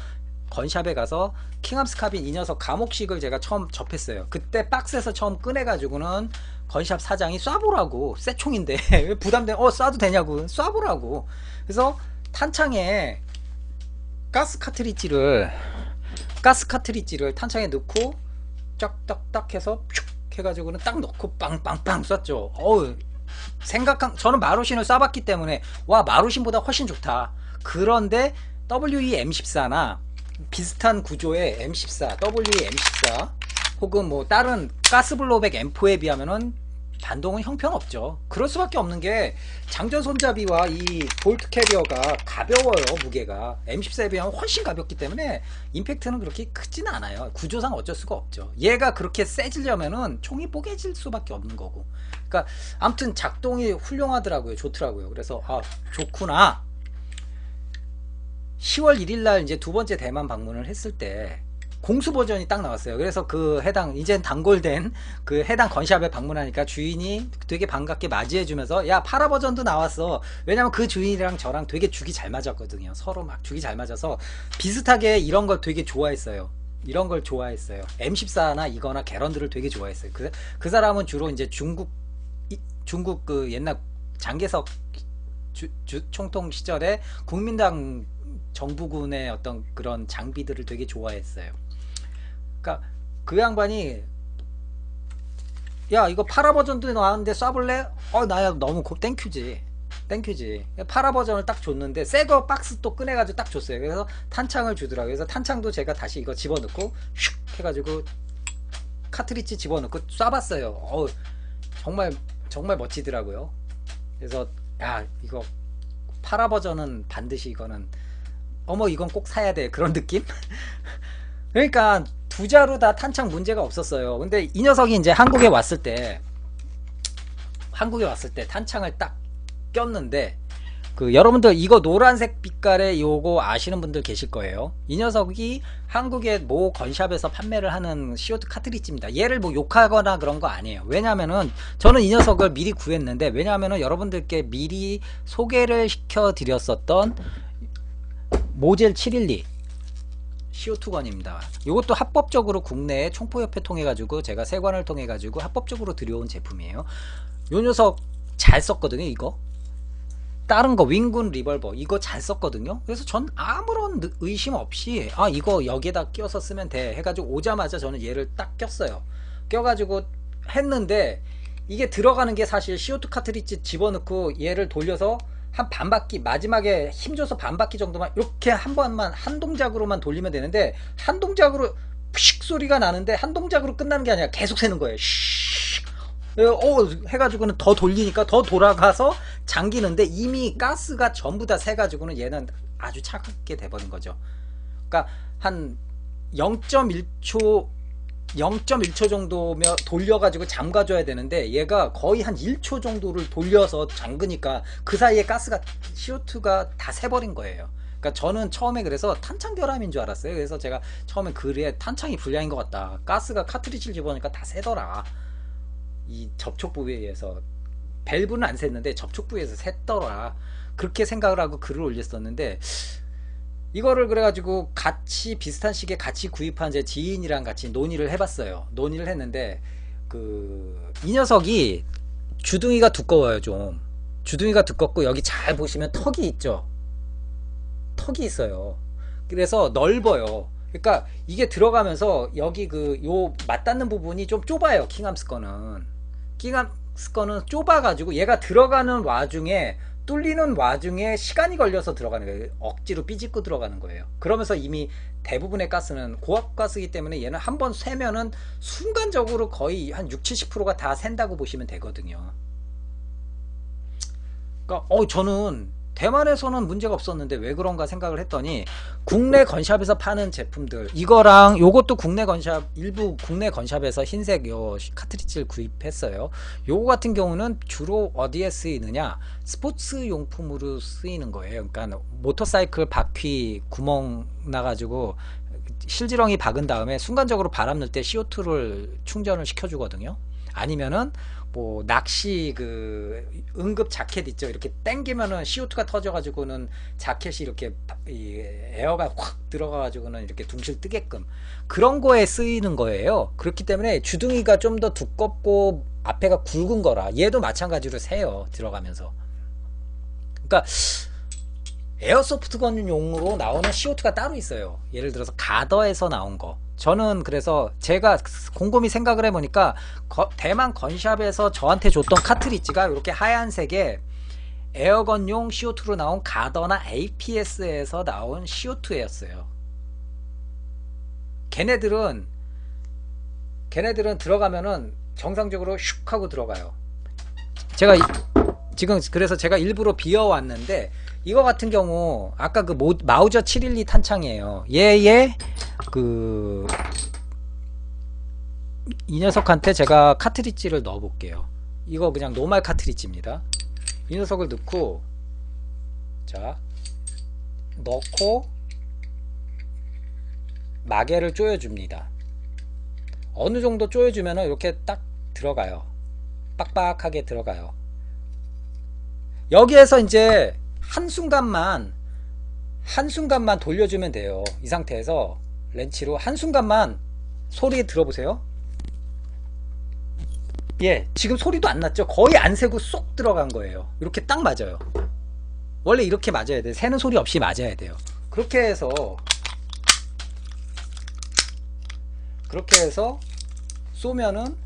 건샵에 가서 킹함스 카빈 이 녀석 감옥식을 제가 처음 접했어요. 그때 박스에서 처음 꺼내가지고는 건샵 사장이 쏴보라고, 새 총인데 부담돼, 쏴도 되냐고, 쏴보라고. 그래서 탄창에 가스 카트리지를 탄창에 넣고 쫙딱딱 해서 슉 해가지고는 딱 넣고 빵빵빵 쐈죠. 저는 마루신을 쏴봤기 때문에 와, 마루신보다 훨씬 좋다. 그런데 WE M14나 비슷한 구조의 M14, WE M14 혹은 뭐 다른 가스블로백 M4에 비하면은 반동은 형편없죠. 그럴 수밖에 없는 게 장전 손잡이와 이 볼트 캐리어가 가벼워요. 무게가 M14에 비하면 훨씬 가볍기 때문에 임팩트는 그렇게 크지는 않아요. 구조상 어쩔 수가 없죠. 얘가 그렇게 세지려면은 총이 뽀개질 수밖에 없는 거고. 그러니까 아무튼 작동이 훌륭하더라고요. 좋더라고요. 그래서 좋구나. 10월 1일날 이제 두 번째 대만 방문을 했을 때 공수 버전이 딱 나왔어요. 그래서 그 이젠 단골된 그 해당 건샵에 방문하니까 주인이 되게 반갑게 맞이해주면서 야, 파라 버전도 나왔어. 왜냐면 그 주인이랑 저랑 되게 죽이 잘 맞았거든요. 서로 막 죽이 잘 맞아서 비슷하게 이런 걸 되게 좋아했어요. 이런 걸 좋아했어요. M14나 이거나 개런들을 되게 좋아했어요. 그 사람은 주로 이제 중국 그 옛날 장개석 총통 시절에 국민당 정부군의 어떤 그런 장비들을 되게 좋아했어요. 그러니까 그 양반이 야 이거 파라 버전도 나왔는데 쏴볼래? 나야 너무 땡큐지. 땡큐지. 파라 버전을 딱 줬는데 새거 박스 또 꺼내가지고 딱 줬어요. 그래서 탄창을 주더라고요. 그래서 탄창도 제가 다시 이거 집어넣고 슉 해가지고 카트리지 집어넣고 쏴봤어요. 정말 정말 멋지더라고요. 그래서 야 이거 파라 버전은 반드시 이거는 이건 꼭 사야 돼 그런 느낌? 그러니까 두 자루 다 탄창 문제가 없었어요. 근데 이 녀석이 이제 한국에 왔을 때 탄창을 딱 꼈는데 여러분들 이거 노란색 빛깔의 요거 아시는 분들 계실 거예요. 이 녀석이 한국의 모 건샵에서 판매를 하는 CO2 카트리지입니다. 얘를 뭐 욕하거나 그런 거 아니에요. 왜냐면은 저는 이 녀석을 미리 구했는데, 왜냐면은 여러분들께 미리 소개를 시켜 드렸었던 모젤 712 CO2건입니다. 이것도 합법적으로 국내에 총포협회 통해 가지고 제가 세관을 통해 가지고 합법적으로 들여온 제품이에요. 요 녀석 잘 썼거든요. 이거 다른 거 윙군 리벌버 이거 잘 썼거든요. 그래서 전 아무런 의심 없이 이거 여기에다 끼워서 쓰면 돼 해가지고 오자마자 저는 얘를 딱 꼈어요. 껴가지고 했는데 이게 들어가는 게 사실 CO2 카트리지 집어넣고 얘를 돌려서 한 반바퀴, 마지막에 힘줘서 반바퀴 정도만 이렇게 한 번만 한 동작으로만 돌리면 되는데, 한 동작으로 푸식 소리가 나는데 한 동작으로 끝나는 게 아니라 계속 새는 거예요. 해가지고는 더 돌리니까 더 돌아가서 잠기는데 이미 가스가 전부 다 새가지고는 얘는 아주 차갑게 돼버린 거죠. 그러니까 한 0.1초 정도면 돌려가지고 잠가줘야 되는데 얘가 거의 한 1초 정도를 돌려서 잠그니까 그 사이에 가스가 CO2가 다 새버린 거예요. 그러니까 저는 처음에 그래서 탄창 결함인 줄 알았어요. 그래서 제가 처음에 글에 탄창이 불량인 것 같다, 가스가 카트리지를 집어넣으니까 다 새더라, 이 접촉 부위에서 밸브는 안 샜는데 접촉 부위에서 샜더라, 그렇게 생각을 하고 글을 올렸었는데, 이거를 그래가지고 같이 비슷한 시기에 같이 구입한 제 지인이랑 같이 논의를 해봤어요. 논의를 했는데 이 녀석이 주둥이가 두꺼워요. 좀 주둥이가 두껍고 여기 잘 보시면 턱이 있죠. 턱이 있어요. 그래서 넓어요. 그러니까 이게 들어가면서 여기 요 맞닿는 부분이 좀 좁아요. 킹암스 거는 좁아가지고 얘가 들어가는 와중에, 뚫리는 와중에 시간이 걸려서 들어가는 거예요. 억지로 삐집고 들어가는 거예요. 그러면서 이미 대부분의 가스는 고압가스이기 때문에 얘는 한번 쇠면은 순간적으로 거의 한 60-70%가 다 샌다고 보시면 되거든요. 그러니까 저는 대만에서는 문제가 없었는데 왜 그런가 생각을 했더니, 국내 건샵에서 파는 제품들, 이거랑 요것도 국내 건샵, 일부 국내 건샵에서 흰색 요 카트리지를 구입했어요. 요거 같은 경우는 주로 어디에 쓰이느냐, 스포츠 용품으로 쓰이는 거예요. 그러니까 모터사이클 바퀴 구멍 나가지고 실지렁이 박은 다음에 순간적으로 바람 넣을 때 CO2를 충전을 시켜주거든요. 아니면은 뭐 낚시 응급 자켓 있죠. 이렇게 당기면은 CO2가 터져가지고는 자켓이 이렇게 에어가 확 들어가가지고는 이렇게 둥실 뜨게끔, 그런 거에 쓰이는 거예요. 그렇기 때문에 주둥이가 좀 더 두껍고 앞에가 굵은 거라 얘도 마찬가지로 새요, 들어가면서. 그러니까 에어소프트건용으로 나오는 CO2가 따로 있어요. 예를 들어서 가더에서 나온 거. 저는 그래서 제가 곰곰이 생각을 해보니까 대만 건샵에서 저한테 줬던 카트리지가 이렇게 하얀색의 에어건용 CO2로 나온 가더나 APS에서 나온 CO2였어요. 걔네들은 들어가면은 정상적으로 슉 하고 들어가요. 제가 지금 그래서 제가 일부러 비워왔는데, 이거 같은 경우 아까 마우저 712 탄창이에요. 얘의 이 녀석한테 제가 카트리지를 넣어 볼게요. 이거 그냥 노말 카트리지입니다. 이 녀석을 넣고, 자 넣고 마개를 조여줍니다. 어느 정도 조여주면 이렇게 딱 들어가요. 빡빡하게 들어가요. 여기에서 이제 한순간만 돌려주면 돼요. 이 상태에서 렌치로 한순간만 소리 들어보세요. 예, 지금 소리도 안 났죠? 거의 안 새고 쏙 들어간 거예요. 이렇게 딱 맞아요. 원래 이렇게 맞아야 돼. 새는 소리 없이 맞아야 돼요. 그렇게 해서 쏘면은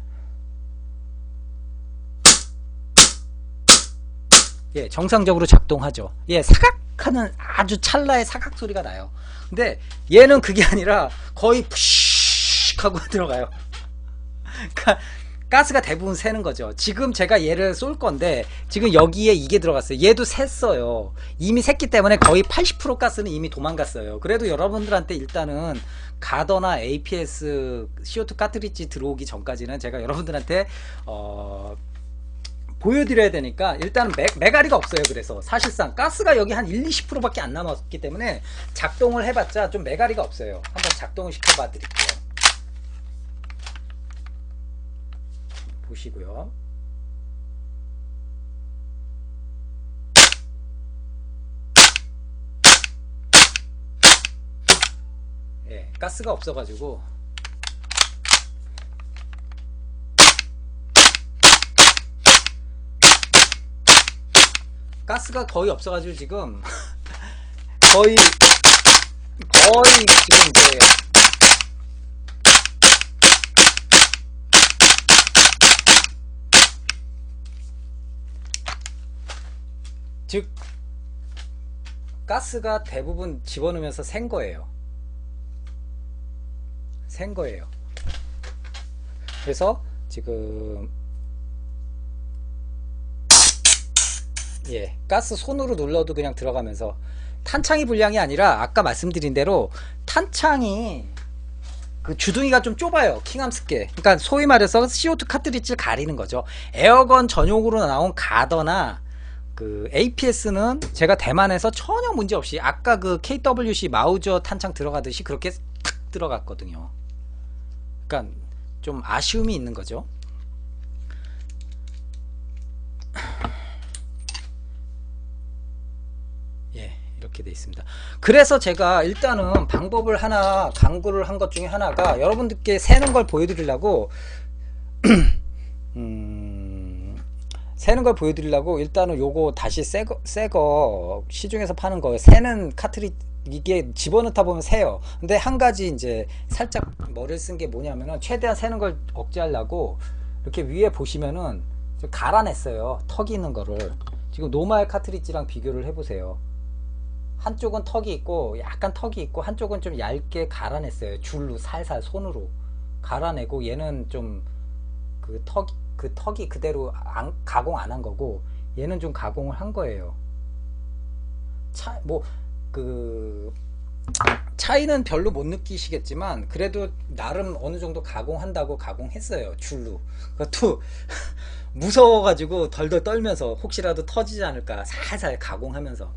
예, 정상적으로 작동하죠. 예, 사각하는 아주 찰나의 사각 소리가 나요. 근데 얘는 그게 아니라 거의 푸쉬 하고 들어가요. 그러니까 가스가 대부분 새는 거죠. 지금 제가 얘를 쏠 건데 지금 여기에 이게 들어갔어요. 얘도 샜어요. 이미 샜기 때문에 거의 80% 가스는 이미 도망갔어요. 그래도 여러분들한테 일단은 가더나 APS CO2 카트리지 들어오기 전까지는 제가 여러분들한테 보여드려야 되니까 일단은 메가리가 없어요. 그래서 사실상 가스가 여기 한 1-20% 밖에 안 남았기 때문에 작동을 해봤자 좀 메가리가 없어요. 한번 작동을 시켜봐 드릴게요. 보시고요. 예, 가스가 없어가지고 가스가 거의 없어가지고 지금 거의 지금 이제 즉 가스가 대부분 집어넣으면서 샌 거예요. 그래서 지금 예, 가스 손으로 눌러도 그냥 들어가면서 탄창이 불량이 아니라 아까 말씀드린 대로 탄창이 그 주둥이가 좀 좁아요. 킹함스께. 그러니까 소위 말해서 CO2 카트리지를 가리는 거죠. 에어건 전용으로 나온 가더나 그 APS는 제가 대만에서 전혀 문제 없이 아까 그 KWC 마우저 탄창 들어가듯이 그렇게 탁 들어갔거든요. 그러니까 좀 아쉬움이 있는 거죠. 예, 이렇게 돼 있습니다. 그래서 제가 일단은 방법을 하나 강구를 한 것 중에 하나가 여러분들께 새는 걸 보여드리려고 새는 걸 보여드리려고 일단은 요거 다시 새거 시중에서 파는 거 새는 카트리지 이게 집어넣다 보면 새요. 근데 한 가지 이제 살짝 머리를 쓴 게 뭐냐면은 최대한 새는 걸 억제하려고 이렇게 위에 보시면은 좀 갈아냈어요. 턱이 있는 거를. 지금 노말 카트리지랑 비교를 해보세요. 한쪽은 턱이 있고 약간 턱이 있고 한쪽은 좀 얇게 갈아냈어요. 줄로 살살 손으로 갈아내고 얘는 좀 그 턱이 그대로 가공 안 한 거고 얘는 좀 가공을 한 거예요. 차이는 별로 못 느끼시겠지만 그래도 나름 어느 정도 가공한다고 가공했어요. 줄로. 그것도 무서워가지고 덜덜 떨면서 혹시라도 터지지 않을까 살살 가공하면서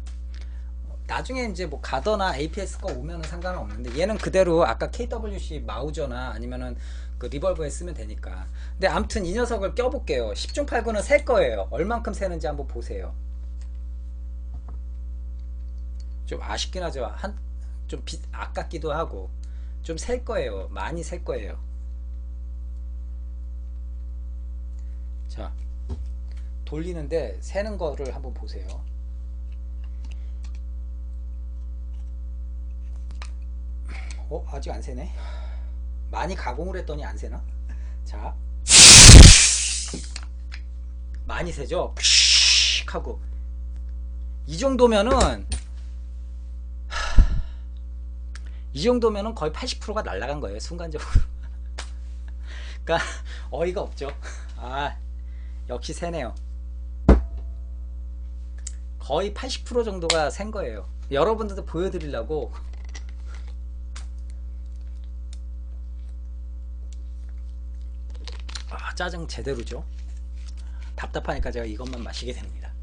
나중에 이제 뭐 가더나 APS 거 오면은 상관은 없는데 얘는 그대로 아까 KWC 마우저나 아니면은 그 리벌브에 쓰면 되니까. 근데 아무튼 이 녀석을 껴볼게요. 10중 8구는 셀 거예요. 얼만큼 세는지 한번 보세요. 좀 아쉽긴 하죠. 좀 아깝기도 하고 좀 셀 거예요. 많이 셀 거예요. 자, 돌리는데 세는 거를 한번 보세요. 아직 안 세네. 많이 가공을 했더니 안 세나? 자, 많이 세죠? 푸쉬 하고 이 정도면은 거의 80%가 날아간 거예요. 순간적으로. 그러니까 어이가 없죠. 아, 역시 세네요. 거의 80% 정도가 센 거예요. 여러분들도 보여드리려고. 짜증 제대로죠. 답답하니까 제가 이것만 마시게 됩니다.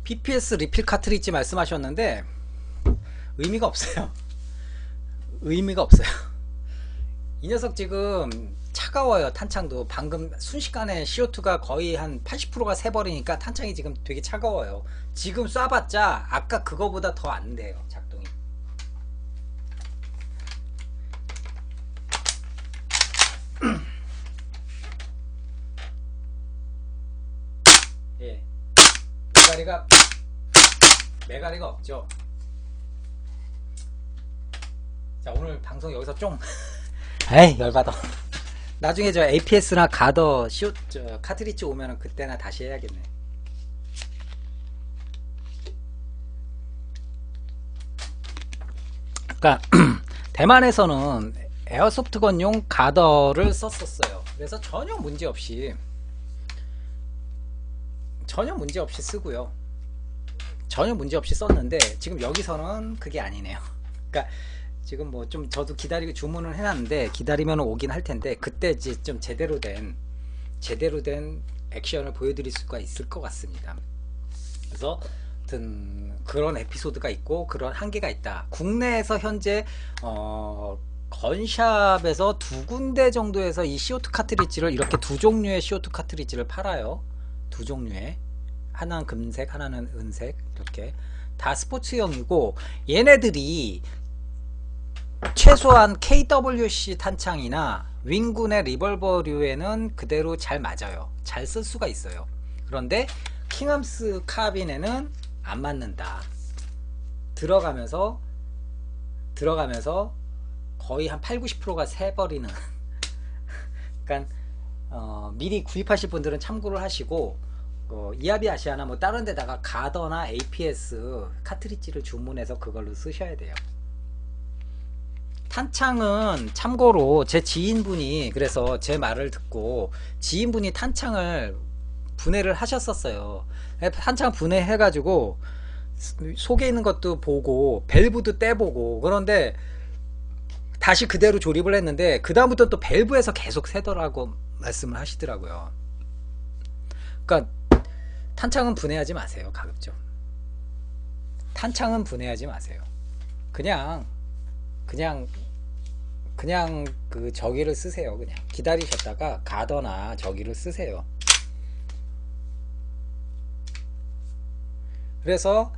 PPS 리필 카트리지 말씀하셨는데 의미가 없어요. 의미가 없어요. 이 녀석 지금 차가워요. 탄창도 방금 순식간에 CO2가 거의 한 80%가 새버리니까 탄창이 지금 되게 차가워요. 지금 쏴봤자 아까 그거보다 더 안 돼요. 작동이. 예. 메가리가 없죠. 자, 오늘 방송 여기서 좀 에이 열받아. 나중에 저 APS나 가더 카트리지 오면은 그때나 다시 해야겠네. 그러니까 대만에서는 에어소프트건용 가더를 썼었어요. 그래서 전혀 문제 없이 쓰고요. 전혀 문제 없이 썼는데 지금 여기서는 그게 아니네요. 그러니까 지금 뭐 좀 저도 기다리고 주문을 해놨는데 기다리면 오긴 할 텐데 그때 이제 좀 제대로 된 액션을 보여드릴 수가 있을 것 같습니다. 그래서 아무튼 그런 에피소드가 있고 그런 한계가 있다. 국내에서 현재 건샵에서 두 군데 정도에서 이 CO2 카트리지를 이렇게 두 종류의 CO2 카트리지를 팔아요. 두 종류의, 하나는 금색 하나는 은색, 이렇게 다 스포츠형이고 얘네들이 최소한 KWC 탄창이나 윙군의 리볼버류에는 그대로 잘 맞아요. 잘 쓸 수가 있어요. 그런데 킹암스 카빈에는 안 맞는다. 들어가면서 거의 한 80~90%가 새버리는 그러니까 미리 구입하실 분들은 참고를 하시고 이하비 아시아나 뭐 다른 데다가 가더나 APS 카트리지를 주문해서 그걸로 쓰셔야 돼요. 탄창은 참고로 제 지인분이, 그래서 제 말을 듣고 지인분이 탄창을 분해를 하셨었어요. 탄창 분해해 가지고 속에 있는 것도 보고 밸브도 떼보고, 그런데 다시 그대로 조립을 했는데 그 다음부터 또 밸브에서 계속 새더라고 말씀을 하시더라고요. 그러니까 탄창은 분해하지 마세요. 가급적 탄창은 분해하지 마세요. 그냥 그 저기를 쓰세요. 그냥 기다리셨다가 가더나 저기를 쓰세요. 그래서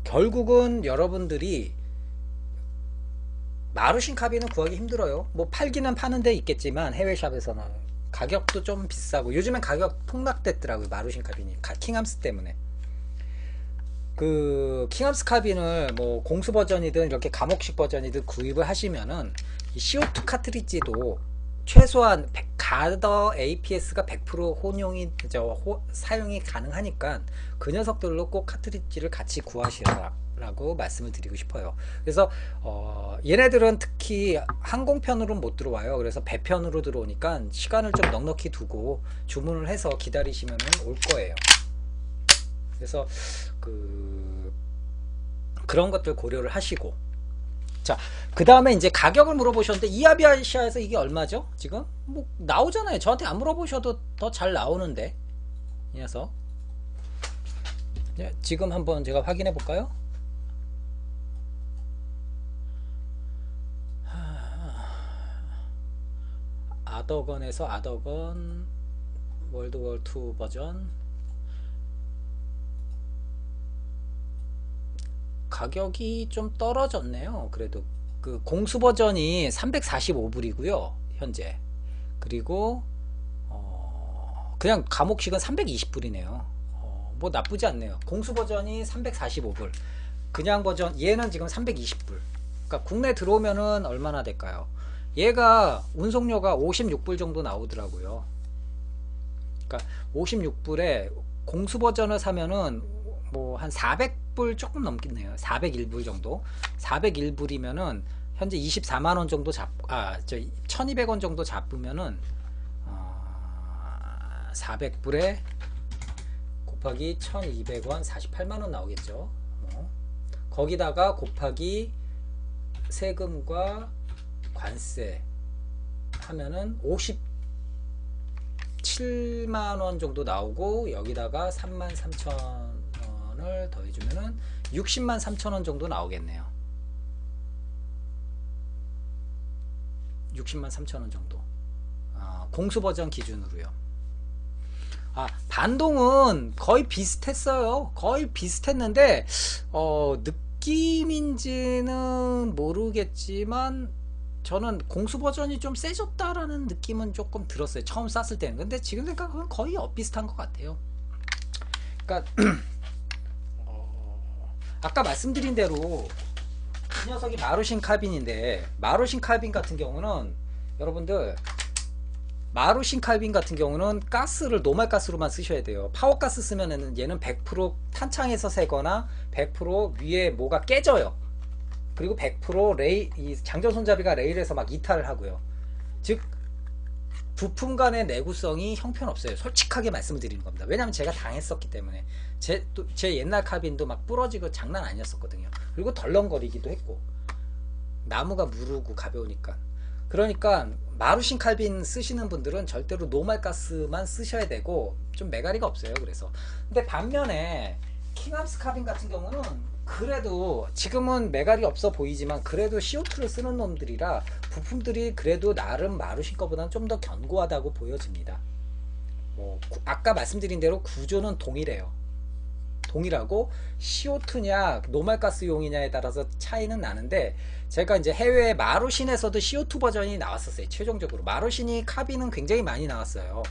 결국은 여러분들이 마루신 카빈은 구하기 힘들어요. 뭐 팔기는 파는 데 있겠지만 해외샵에서는 가격도 좀 비싸고, 요즘엔 가격 폭락됐더라고요. 마루신 카빈이 킹암스 때문에. 킹암스 카빈을 뭐 공수 버전이든 이렇게 감옥식 버전이든 구입을 하시면은 이 CO2 카트리지도 최소한 가더 APS가 100% 혼용이 사용이 가능하니까 그 녀석들로 꼭 카트리지를 같이 구하시라고 말씀을 드리고 싶어요. 그래서 얘네들은 특히 항공편으로는 못 들어와요. 그래서 배편으로 들어오니까 시간을 좀 넉넉히 두고 주문을 해서 기다리시면 올 거예요. 그래서 그런 것들 고려를 하시고, 자, 그 다음에 이제 가격을 물어보셨는데 이하비아시아에서 이게 얼마죠? 지금 뭐 나오잖아요. 저한테 안 물어보셔도 더 잘 나오는데 이 녀석. 지금 한번 제가 확인해 볼까요? 아더건에서 아더건 월드워2 버전 가격이 좀 떨어졌네요. 그래도 공수 버전이 345불이고요 현재. 그리고 그냥 감옥식은 320불이네요 뭐 나쁘지 않네요. 공수 버전이 345불, 그냥 버전 얘는 지금 320불. 그러니까 국내 들어오면은 얼마나 될까요? 얘가 운송료가 56불 정도 나오더라고요. 그러니까 56불에 공수 버전을 사면은 뭐 한 400불 조금 넘겠네요. 401불 정도. 401불이면은 현재 24만원 정도 1200원 정도 잡으면은 400불에 곱하기 1200원 48만원 나오겠죠. 거기다가 곱하기 세금과 관세 하면은 57만원 정도 나오고, 여기다가 33,000원을 더해주면은 60만 3천원 정도 나오겠네요. 60만 3천원 정도. 공수 버전 기준으로요. 반동은 거의 비슷했어요. 거의 비슷했는데 느낌인지는 모르겠지만 저는 공수 버전이 좀 세졌다라는 느낌은 조금 들었어요. 처음 쐈을 때는. 근데 지금 생각하면 거의 비슷한 것 같아요. 그러니까 아까 말씀드린 대로 이 녀석이 마루신 카빈인데, 마루신 카빈 같은 경우는 여러분들, 마루신 카빈 같은 경우는 가스를 노말 가스로만 쓰셔야 돼요. 파워가스 쓰면은 얘는 100% 탄창에서 새거나 100% 위에 뭐가 깨져요. 그리고 100% 이 장전 손잡이가 레일에서 막 이탈을 하고요. 즉 부품 간의 내구성이 형편없어요. 솔직하게 말씀을 드리는 겁니다. 왜냐면 제가 당했었기 때문에. 제 옛날 카빈도 막 부러지고 장난 아니었었거든요. 그리고 덜렁거리기도 했고, 나무가 무르고 가벼우니까. 그러니까 마루신 칼빈 쓰시는 분들은 절대로 노말 가스만 쓰셔야 되고, 좀 매가리가 없어요. 그래서 근데 반면에 킹암스 카빈 같은 경우는 그래도 지금은 매가리 없어 보이지만 그래도 CO2를 쓰는 놈들이라 부품들이 그래도 나름 마루신 거보다는 좀 더 견고하다고 보여집니다. 뭐 아까 말씀드린 대로 구조는 동일해요. 동일하고 CO2냐 노말가스용이냐에 따라서 차이는 나는데, 제가 이제 해외 마루신에서도 CO2 버전이 나왔었어요. 최종적으로 마루신이 카빈은 굉장히 많이 나왔어요.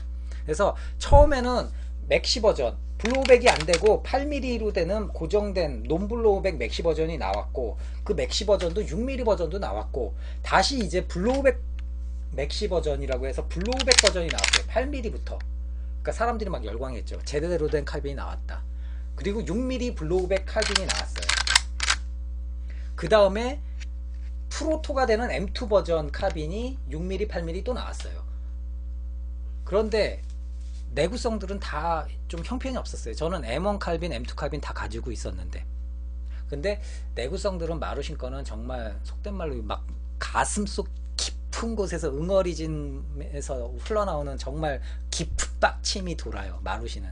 그래서 처음에는 맥시 버전 블로우백이 안되고 8mm로 되는 고정된 논블로우백 맥시 버전이 나왔고, 그 맥시 버전도 6mm 버전도 나왔고, 다시 이제 블로우백 맥시 버전이라고 해서 블로우백 버전이 나왔어요. 8mm부터. 그러니까 사람들이 막 열광했죠. 제대로 된 칼빈이 나왔다. 그리고 6mm 블로우백 칼빈이 나왔어요. 그 다음에 프로토가 되는 M2 버전 카빈이 6mm 8mm 또 나왔어요. 그런데 내구성들은 다 좀 형편이 없었어요. 저는 M1 칼빈, M2 칼빈 다 가지고 있었는데, 근데 내구성들은 마루신 거는 정말 속된 말로 막 가슴속 깊은 곳에서 응어리진에서 흘러나오는 정말 깊은 빡침이 돌아요. 마루신은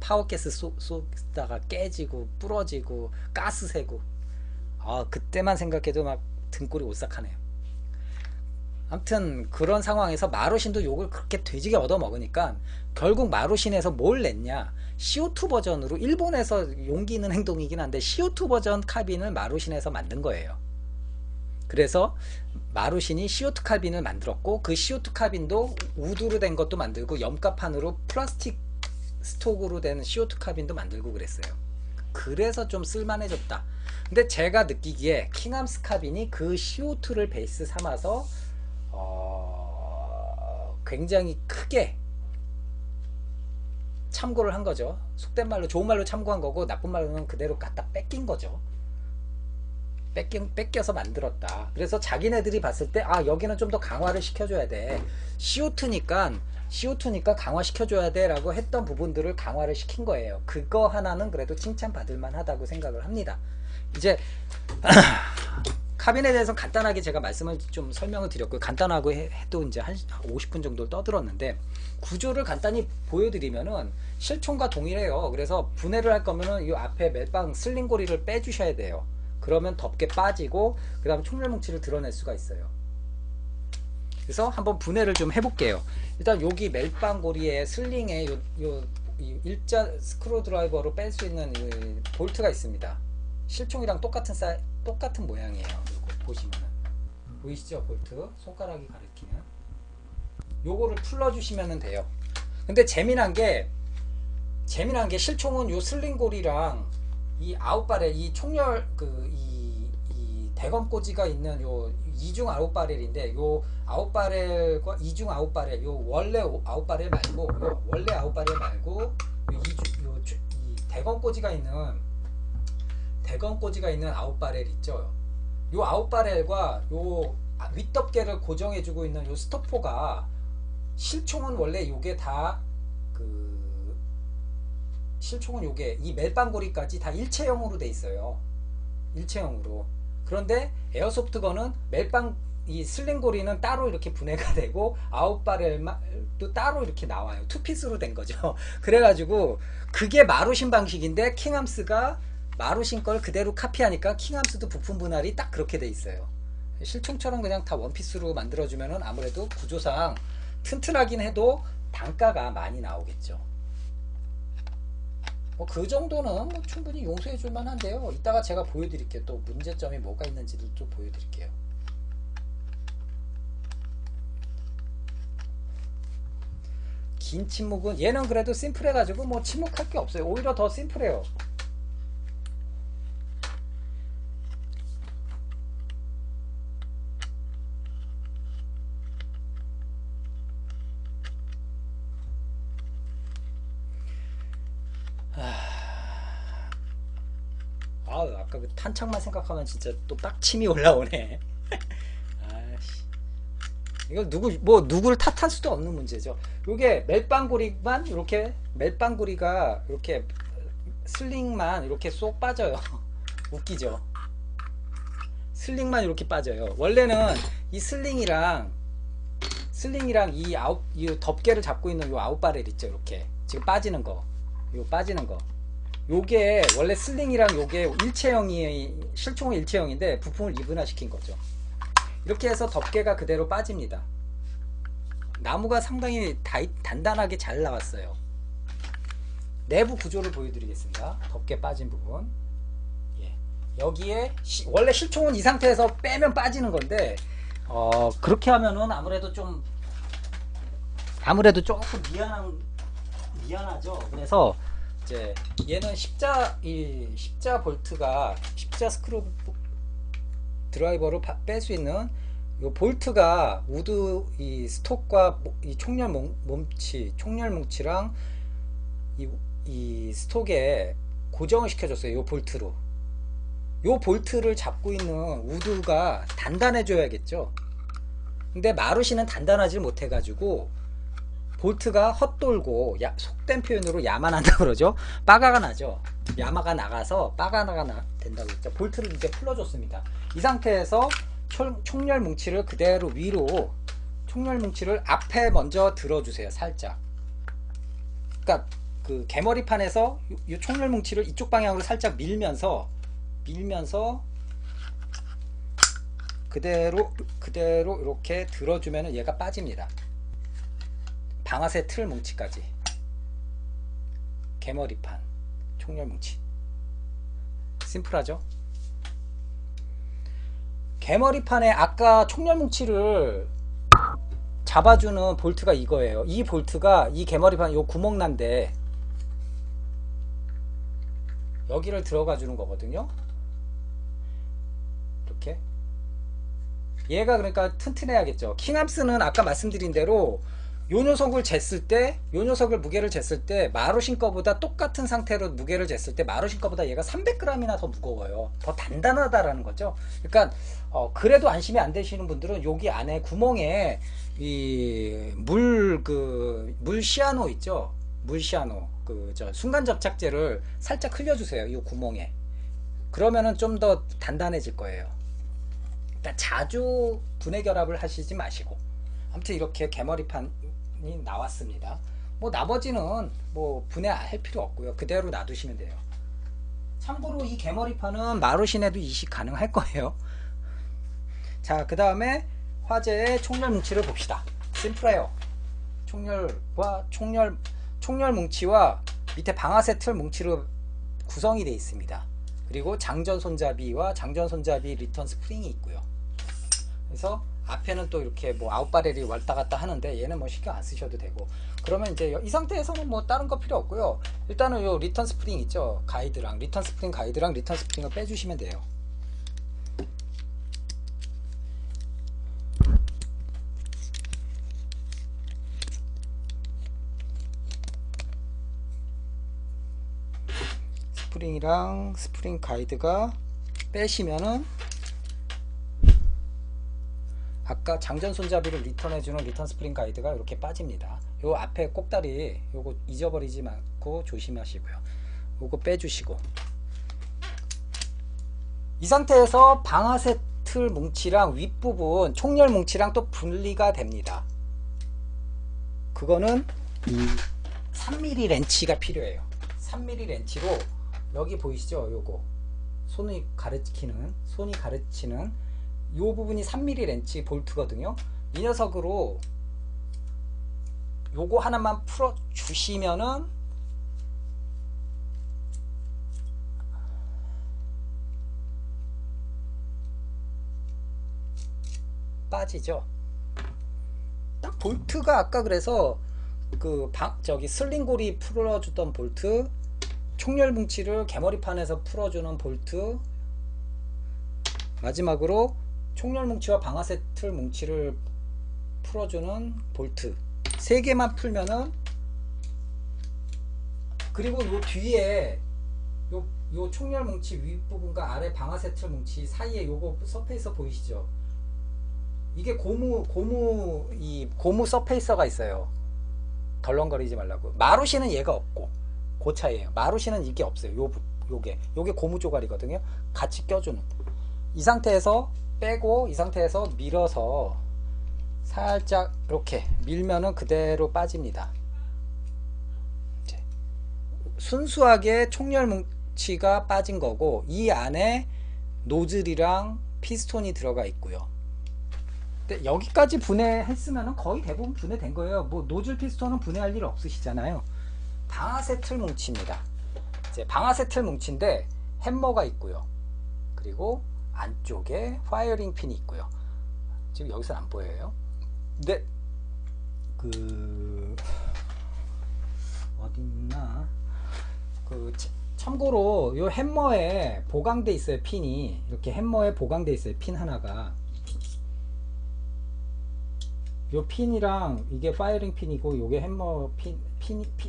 파워가스 쏟다가 깨지고 부러지고 가스 새고, 그때만 생각해도 막 등골이 오싹하네요. 아무튼 그런 상황에서 마루신도 욕을 그렇게 돼지게 얻어먹으니까 결국 마루신에서 뭘 냈냐, CO2 버전으로, 일본에서 용기 있는 행동이긴 한데 CO2 버전 카빈을 마루신에서 만든 거예요. 그래서 마루신이 CO2 카빈을 만들었고, 그 CO2 카빈도 우드로 된 것도 만들고 염가판으로 플라스틱 스톡으로 된 CO2 카빈도 만들고 그랬어요. 그래서 좀 쓸만해졌다. 근데 제가 느끼기에 킹암스 카빈이 그 CO2를 베이스 삼아서 굉장히 크게 참고를 한 거죠. 속된 말로, 좋은 말로 참고한 거고, 나쁜 말로는 그대로 갖다 뺏긴 거죠. 뺏겨서 만들었다. 그래서 자기네들이 봤을 때 여기는 좀 더 강화를 시켜줘야 돼, CO2니까 강화시켜줘야 돼 라고 했던 부분들을 강화를 시킨 거예요. 그거 하나는 그래도 칭찬받을 만하다고 생각을 합니다. 이제 카빈에 대해서 간단하게 제가 말씀을 좀 설명을 드렸고, 간단하고 해도 이제 한 50분 정도 떠들었는데, 구조를 간단히 보여드리면은 실총과 동일해요. 그래서 분해를 할 거면은 이 앞에 멜빵 슬링고리를 빼주셔야 돼요. 그러면 덥게 빠지고 그 다음 총열 뭉치를 드러낼 수가 있어요. 그래서 한번 분해를 좀 해볼게요. 일단 여기 멜빵 고리에 슬링에 이 일자 스크루 드라이버로 뺄 수 있는 이 볼트가 있습니다. 실총이랑 똑같은 모양이에요. 이거 보시면은 보이시죠? 볼트 손가락이 가리키는 요거를 풀러주시면 돼요. 근데 재미난 게 실총은 요 슬링고리랑 이 아웃바렐, 이 총열 이 대검꽂이가 있는 요 이중 아웃바렐인데, 요 아웃바렐과 이중 아웃바렐, 요 원래 아웃바렐 말고, 이 대검꽂이가 있는 아웃바렐 있죠. 요 아웃바렐과 요 윗덮개를 고정해주고 있는 요 스토퍼가, 실총은 원래 요게 다 실총은 요게 이 멜빵고리까지 다 일체형으로 돼 있어요. 일체형으로. 그런데 에어소프트건은 멜빵 이 슬링고리는 따로 이렇게 분해가 되고 아웃바렐도 따로 이렇게 나와요. 투피스로 된 거죠. 그래가지고 그게 마루신 방식인데, 킹암스가 마루신 걸 그대로 카피하니까 킹암스도 부품 분할이 딱 그렇게 돼 있어요. 실총처럼 그냥 다 원피스로 만들어주면은 아무래도 구조상 튼튼하긴 해도 단가가 많이 나오겠죠. 그 정도는 뭐 충분히 용서해 줄 만한데요. 이따가 제가 보여드릴게요. 또 문제점이 뭐가 있는지를 좀 보여드릴게요. 긴 침묵은 얘는 그래도 심플해가지고 뭐 침묵할 게 없어요. 오히려 더 심플해요. 아까 그 탄창만 생각하면 진짜 또 빡침이 올라오네. 아씨, 이거 누구를 탓할 수도 없는 문제죠. 요게 멜빵구리만 이렇게, 멜빵구리가 이렇게 슬링만 이렇게 쏙 빠져요. 웃기죠. 슬링만 이렇게 빠져요. 원래는 이 슬링이랑 이 덮개를 잡고 있는 요 아웃바렐 있죠. 이렇게 지금 빠지는 거, 요 빠지는 거, 요게 원래 슬링이랑 요게 실총은 일체형인데 부품을 이분화시킨 거죠. 이렇게 해서 덮개가 그대로 빠집니다. 나무가 상당히 단단하게 잘 나왔어요. 내부 구조를 보여드리겠습니다. 덮개 빠진 부분. 예. 여기에 원래 실총은 이 상태에서 빼면 빠지는 건데 그렇게 하면은 아무래도 조금 미안하죠. 그래서 이제 얘는 십자 볼트가, 십자 스크루 드라이버로 뺄 수 있는 요 볼트가 우드 이 스톡과 이 총열 뭉치랑 이 스톡에 고정을 시켜줬어요. 요 볼트로. 요 볼트를 잡고 있는 우드가 단단해져야겠죠. 근데 마루시는 단단하지 못해가지고 볼트가 헛돌고, 속된 표현으로 야만한다 그러죠. 빠가가 나죠. 야마가 나가서 빠가가 된다고 했죠. 볼트를 이제 풀어줬습니다. 이 상태에서 총열 뭉치를 그대로 위로, 총열 뭉치를 앞에 먼저 들어주세요. 살짝. 그러니까 그 개머리판에서 이 총열 뭉치를 이쪽 방향으로 살짝 밀면서 그대로 이렇게 들어주면 얘가 빠집니다. 방아쇠 틀 뭉치까지. 개머리판 총열 뭉치. 심플하죠? 개머리판에 아까 총열 뭉치를 잡아주는 볼트가 이거예요. 이 볼트가 이 개머리판 요 구멍난데 여기를 들어가 주는 거거든요. 이렇게. 얘가 그러니까 튼튼해야겠죠. 킹함스는 아까 말씀드린 대로 요 녀석을 쟀을 때, 요 녀석을 무게를 쟀을 때 마루신 거보다 똑같은 상태로 무게를 쟀을 때 마루신 거보다 얘가 300g이나 더 무거워요. 더 단단하다라는 거죠. 그러니까 그래도 안심이 안 되시는 분들은 여기 안에 구멍에 이 물 시아노 있죠. 물 시아노 순간 접착제를 살짝 흘려주세요. 이 구멍에. 그러면은 좀 더 단단해질 거예요. 그러니까 자주 분해 결합을 하시지 마시고. 아무튼 이렇게 개머리판이 나왔습니다. 뭐 나머지는 뭐 분해할 필요 없고요. 그대로 놔두시면 돼요. 참고로 이 개머리판은 마루신에도 이식 가능할 거예요. 자, 그 다음에 화재의 총열 뭉치를 봅시다. 심플해요. 총열 뭉치와 밑에 방아쇠 틀 뭉치로 구성이 되어 있습니다. 그리고 장전 손잡이와 장전 손잡이 리턴 스프링이 있고요. 그래서 앞에는 또 이렇게 뭐 아웃바렐이 왔다 갔다 하는데 얘는 뭐 신경 안 쓰셔도 되고. 그러면 이제 이 상태에서는 뭐 다른 거 필요 없고요. 일단은 요 리턴 스프링 있죠. 리턴 스프링을 빼주시면 돼요. 스프링이랑 스프링 가이드가 빼시면은 아까 장전 손잡이를 리턴해주는 리턴 스프링 가이드가 이렇게 빠집니다. 요 앞에 꼭다리 요거 잊어버리지 않고 조심하시고요. 요거 빼주시고, 이 상태에서 방아쇠 틀 뭉치랑 윗부분 총열 뭉치랑 또 분리가 됩니다. 그거는 이 3mm 렌치가 필요해요. 3mm 렌치로 여기 보이시죠? 요거 손이 가르치는 요 부분이 3mm 렌치 볼트거든요. 이 녀석으로 요거 하나만 풀어 주시면은 빠지죠. 딱 볼트가 아까 그래서 저기 슬링고리 풀어주던 볼트, 총열 뭉치를 개머리판에서 풀어주는 볼트, 마지막으로 총열 뭉치와 방아쇠 틀 뭉치를 풀어주는 볼트 3개만 풀면은, 그리고 요 뒤에 요 총열 뭉치 윗부분과 아래 방아쇠 틀 뭉치 사이에 요거 서페이서 보이시죠? 이게 고무 서페이서가 있어요. 덜렁거리지 말라고. 마루시는 얘가 없고, 그 차이에요. 마루시는 이게 없어요. 요게 고무 조각이거든요. 같이 껴주는. 이 상태에서 빼고, 이 상태에서 밀어서 살짝 이렇게 밀면은 그대로 빠집니다. 이제 순수하게 총열 뭉치가 빠진 거고, 이 안에 노즐이랑 피스톤이 들어가 있고요. 근데 여기까지 분해했으면 거의 대부분 분해된 거예요. 뭐 노즐 피스톤은 분해할 일 없으시잖아요. 방아쇠 틀 뭉치입니다. 이제 방아쇠 틀 뭉치인데 햄머가 있고요. 그리고 안쪽에 파이어링 핀이 있고요. 지금 여기서는 안 보여요. 근데 어딨나? 참고로 요 햄머에 보강돼 있어요. 핀이 이렇게 햄머에 보강돼 있어요. 핀 하나가. 요 핀이랑 이게 파이어링 핀이고, 요게 햄머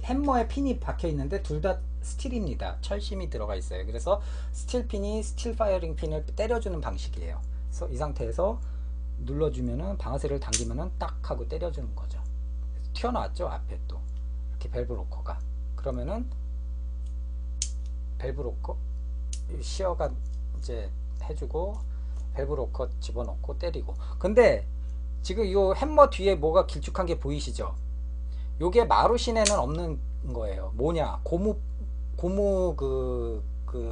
햄머에 핀이 박혀 있는데 둘 다 스틸입니다. 철심이 들어가 있어요. 그래서 스틸 핀이 스틸 파이어링 핀을 때려주는 방식이에요. 그래서 이 상태에서 눌러주면은, 방아쇠를 당기면은 딱 하고 때려주는 거죠. 튀어나왔죠, 앞에 또 이렇게 밸브 로커가. 그러면은 밸브 로커 시어가 이제 해주고, 밸브 로커 집어넣고 때리고. 근데 지금 이 햄머 뒤에 뭐가 길쭉한 게 보이시죠? 요게 마루신에는 없는 거예요. 뭐냐? 고무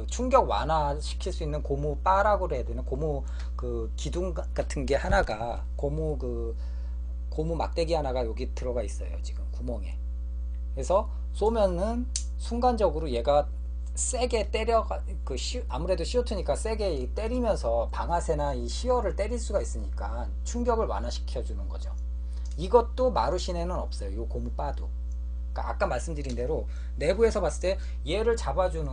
충격 완화시킬 수 있는 고무 바라고 그래야 되나? 고무 기둥 같은 게 하나가, 고무 막대기 하나가 여기 들어가 있어요. 지금 구멍에. 그래서 쏘면은 순간적으로 얘가 세게 아무래도 CO2니까 세게 때리면서 방아쇠나 이 시어를 때릴 수가 있으니까 충격을 완화시켜 주는 거죠. 이것도 마루신에는 없어요. 요 고무 바도. 그러니까 아까 말씀드린 대로 내부에서 봤을 때 얘를 잡아주는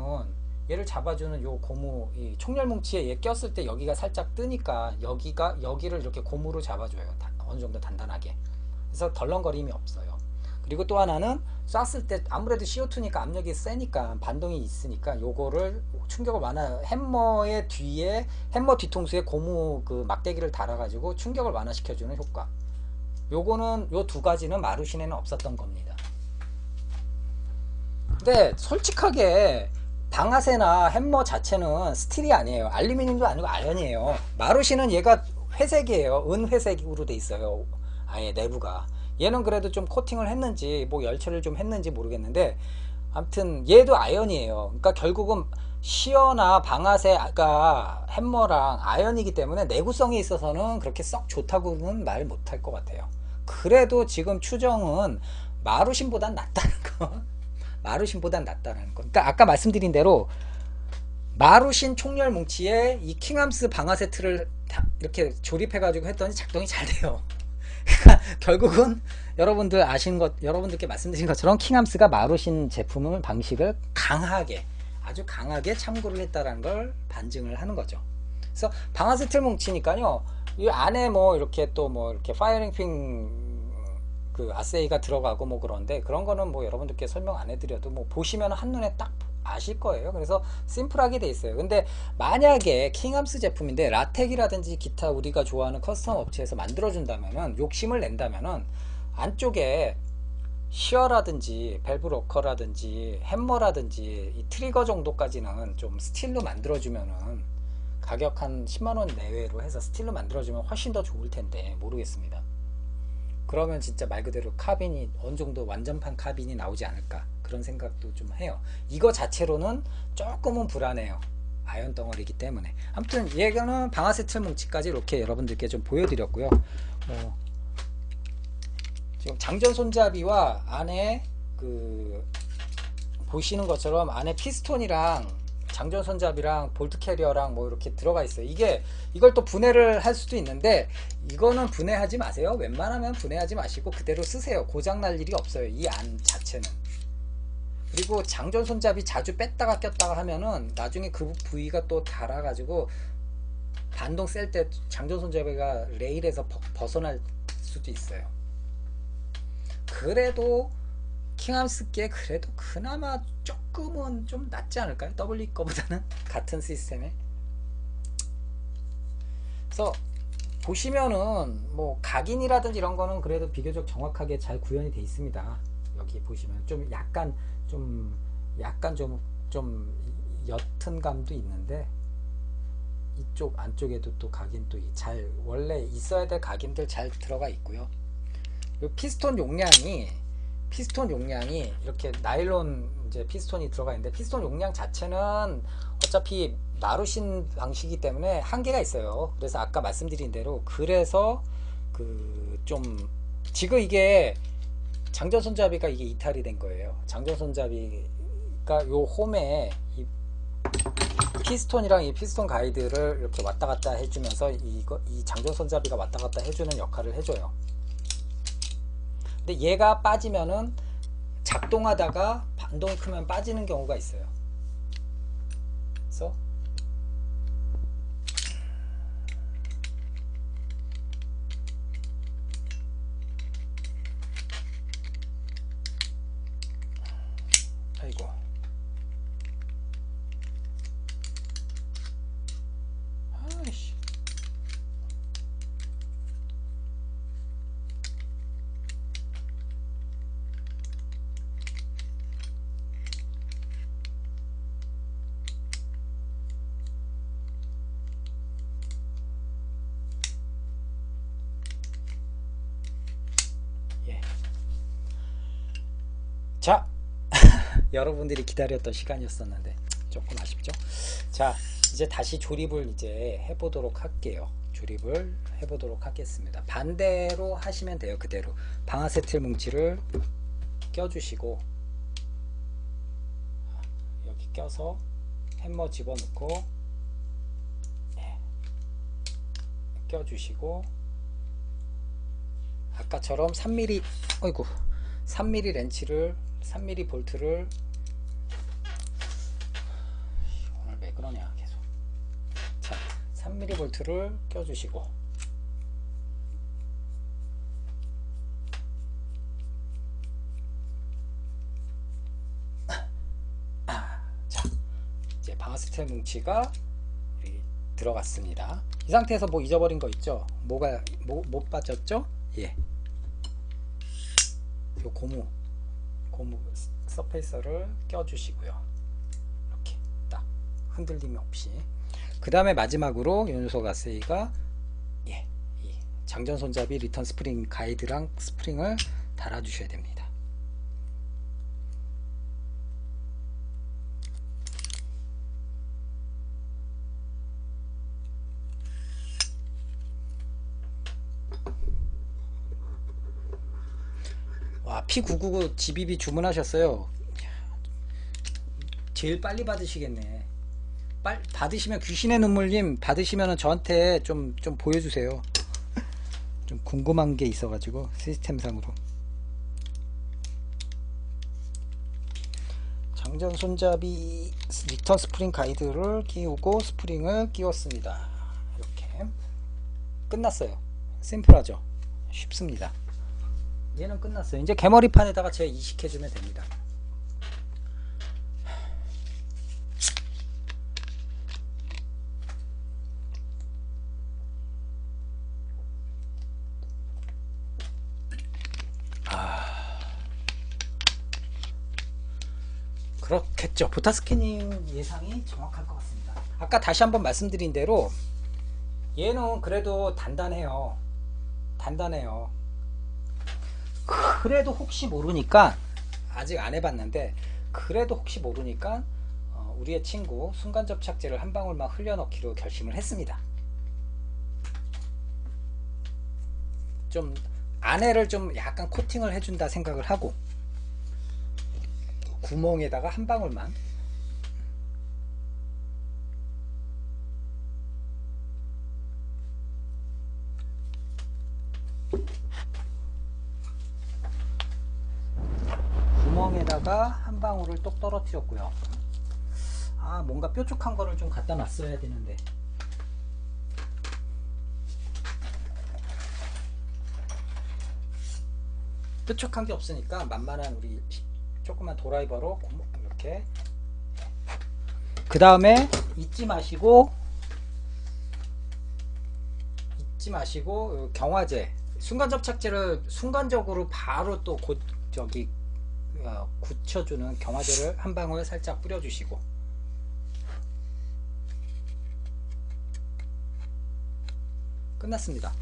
요 고무, 이 총열 뭉치에 얘 꼈을 때 여기가 살짝 뜨니까 여기를 이렇게 고무로 잡아줘요. 어느 정도 단단하게. 그래서 덜렁거림이 없어요. 그리고 또 하나는 쐈을 때 아무래도 CO2니까 압력이 세니까 반동이 있으니까 요거를 충격을 햄머 뒤통수에 고무 막대기를 달아가지고 충격을 완화시켜주는 효과. 요거는 요 두 가지는 마루신에는 없었던 겁니다. 근데 솔직하게 방아쇠나 햄머 자체는 스틸이 아니에요. 알루미늄도 아니고 아연이에요. 마루신은 얘가 회색이에요. 은회색으로 돼 있어요. 아예 내부가. 얘는 그래도 좀 코팅을 했는지 뭐 열처리를 좀 했는지 모르겠는데, 아무튼 얘도 아연이에요. 그러니까 결국은 시어나 방아쇠가 햄머랑 아연이기 때문에 내구성에 있어서는 그렇게 썩 좋다고는 말 못할 것 같아요. 그래도 지금 추정은 마루신보단 낫다는 거. 마루신보단 낫다는 거. 그러니까 아까 말씀드린 대로 마루신 총열 뭉치에 이 킹함스 방아쇠 틀을 이렇게 조립해 가지고 했더니 작동이 잘 돼요. 결국은 여러분들께 말씀드린 것처럼 킹함스가 마루신 제품을 방식을 아주 강하게 참고를 했다라는 걸 반증을 하는 거죠. 그래서 방아쇠 틀 뭉치니까요, 이 안에 뭐 이렇게 또 뭐 이렇게 파이어링 핀 아세이가 들어가고 뭐 그런데, 그런 거는 뭐 여러분들께 설명 안 해드려도 뭐 보시면 한눈에 딱 아실 거예요. 그래서 심플하게 돼 있어요. 근데 만약에 킹함스 제품인데 라텍이라든지 기타 우리가 좋아하는 커스텀 업체에서 만들어 준다면은, 욕심을 낸다면은 안쪽에 시어라든지 밸브 로커라든지 햄머라든지 이 트리거 정도까지는 좀 스틸로 만들어 주면은, 가격 한 10만원 내외로 해서 스틸로 만들어 주면 훨씬 더 좋을 텐데 모르겠습니다. 그러면 진짜 말 그대로 카빈이 어느 정도 완전판 카빈이 나오지 않을까, 그런 생각도 좀 해요. 이거 자체로는 조금은 불안해요. 아연 덩어리이기 때문에. 아무튼 얘는 방아쇠 틀 뭉치까지 이렇게 여러분들께 좀 보여드렸고요. 지금 장전 손잡이와 안에 보시는 것처럼 안에 피스톤이랑 장전 손잡이랑 볼트 캐리어랑 뭐 이렇게 들어가 있어요. 이걸 또 분해를 할 수도 있는데 이거는 분해하지 마세요. 웬만하면 분해하지 마시고 그대로 쓰세요. 고장 날 일이 없어요. 이 안 자체는. 그리고 장전 손잡이 자주 뺐다가 꼈다가 하면은 나중에 그 부위가 또 닳아가지고 반동 셀 때 장전 손잡이가 레일에서 벗어날 수도 있어요. 그래도 킹함스께 그래도 그나마 조금은 좀 낫지 않을까요? WE 거보다는 같은 시스템에. 그래서 보시면은 뭐 각인이라든지 이런 거는 그래도 비교적 정확하게 잘 구현이 돼 있습니다. 여기 보시면 좀 약간 좀 옅은 감도 있는데 이쪽 안쪽에도 또 각인도 잘 원래 있어야 될 각인들 잘 들어가 있고요. 피스톤 용량이 이렇게 나일론 이제 피스톤이 들어가 있는데 피스톤 용량 자체는 어차피 마루신 방식이기 때문에 한계가 있어요. 그래서 아까 말씀드린 대로 그래서 지금 이게 장전 손잡이가 이게 이탈이 된 거예요. 장전 손잡이가 요 홈에 이 피스톤이랑 이 피스톤 가이드를 이렇게 왔다 갔다 해주면서 이 장전 손잡이가 왔다 갔다 해주는 역할을 해줘요. 근데 얘가 빠지면은 작동하다가 반동이 크면 빠지는 경우가 있어요. 그래서 아이고 아이씨 자 여러분들이 기다렸던 시간이었었는데 조금 아쉽죠. 자 이제 다시 조립을 이제 해보도록 할게요. 조립을 해보도록 하겠습니다. 반대로 하시면 돼요. 그대로 방아쇠틀 뭉치를 껴주시고 여기 껴서 햄머 집어넣고 껴주시고 아까처럼 3mm 어이구 3mm 렌치를 3mm 볼트를 오늘 왜 그러냐 계속. 자 3mm 볼트를 껴주시고 자 이제 방아쇠 뭉치가 들어갔습니다. 이 상태에서 뭐 잊어버린 거 있죠? 뭐가 못 빠졌죠? 예. 요 고무 서페이서를 껴주시고요. 이렇게 딱 흔들림이 없이. 그 다음에 마지막으로 요 녀석 아세이가 이 장전 손잡이 리턴 스프링 가이드랑 스프링을 달아주셔야 됩니다. 와 P999 GBB 주문하셨어요. 제일 빨리 받으시겠네. 받으시면 귀신의 눈물님 받으시면 저한테 좀 보여주세요. 좀 궁금한 게 있어가지고 시스템상으로. 장전 손잡이 리턴 스프링 가이드를 끼우고 스프링을 끼웠습니다. 이렇게 끝났어요. 심플하죠? 쉽습니다. 얘는 끝났어요. 이제 개머리판에다가 제가 이식해주면 됩니다. 그렇겠죠. 보타 스캐닝 예상이 정확할 것 같습니다. 아까 다시 한번 말씀드린 대로 얘는 그래도 단단해요. 그래도 혹시 모르니까 아직 안 해봤는데 그래도 혹시 모르니까 우리의 친구 순간접착제를 한 방울만 흘려넣기로 결심을 했습니다. 좀 안에를 좀 약간 코팅을 해준다 생각을 하고 구멍에다가 한 방울만 한 방울을 똑 떨어뜨렸고요. 아, 뭔가 뾰족한 거를 좀 갖다 놨어야 되는데. 뾰족한 게 없으니까 만만한 우리 조그만 도라이버로 이렇게. 그 다음에 잊지 마시고 경화제, 순간 접착제를 순간적으로 바로 또 저기 굳혀주는 경화제를 한 방울 살짝 뿌려주시고, 끝났습니다.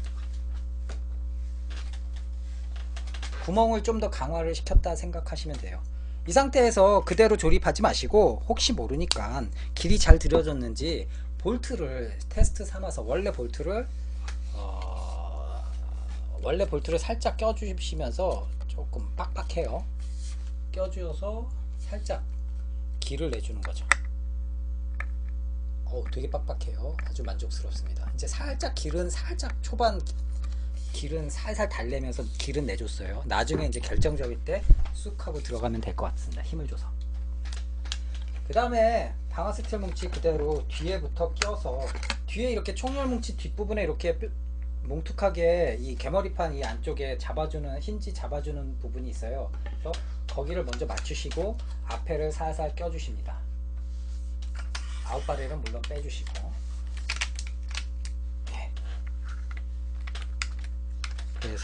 구멍을 좀 더 강화를 시켰다 생각하시면 돼요. 이 상태에서 그대로 조립하지 마시고 혹시 모르니까 길이 잘 들여졌는지 볼트를 테스트 삼아서 원래 볼트를 살짝 껴주시면서, 조금 빡빡해요. 껴주어서 살짝 길을 내주는 거죠. 되게 빡빡해요. 아주 만족스럽습니다. 이제 살짝 초반 길은 살살 달래면서 길은 내줬어요. 나중에 이제 결정적일 때 쑥 하고 들어가면 될 것 같습니다. 힘을 줘서. 그 다음에 방아 스틸 뭉치 그대로 뒤에부터 껴서, 뒤에 이렇게 총열 뭉치 뒷부분에 이렇게 뭉툭하게 이 개머리판 이 안쪽에 잡아주는, 힌지 잡아주는 부분이 있어요. 그래서 거기를 먼저 맞추시고 앞에를 살살 껴주십니다. 아웃바렐은 물론 빼주시고. 그래서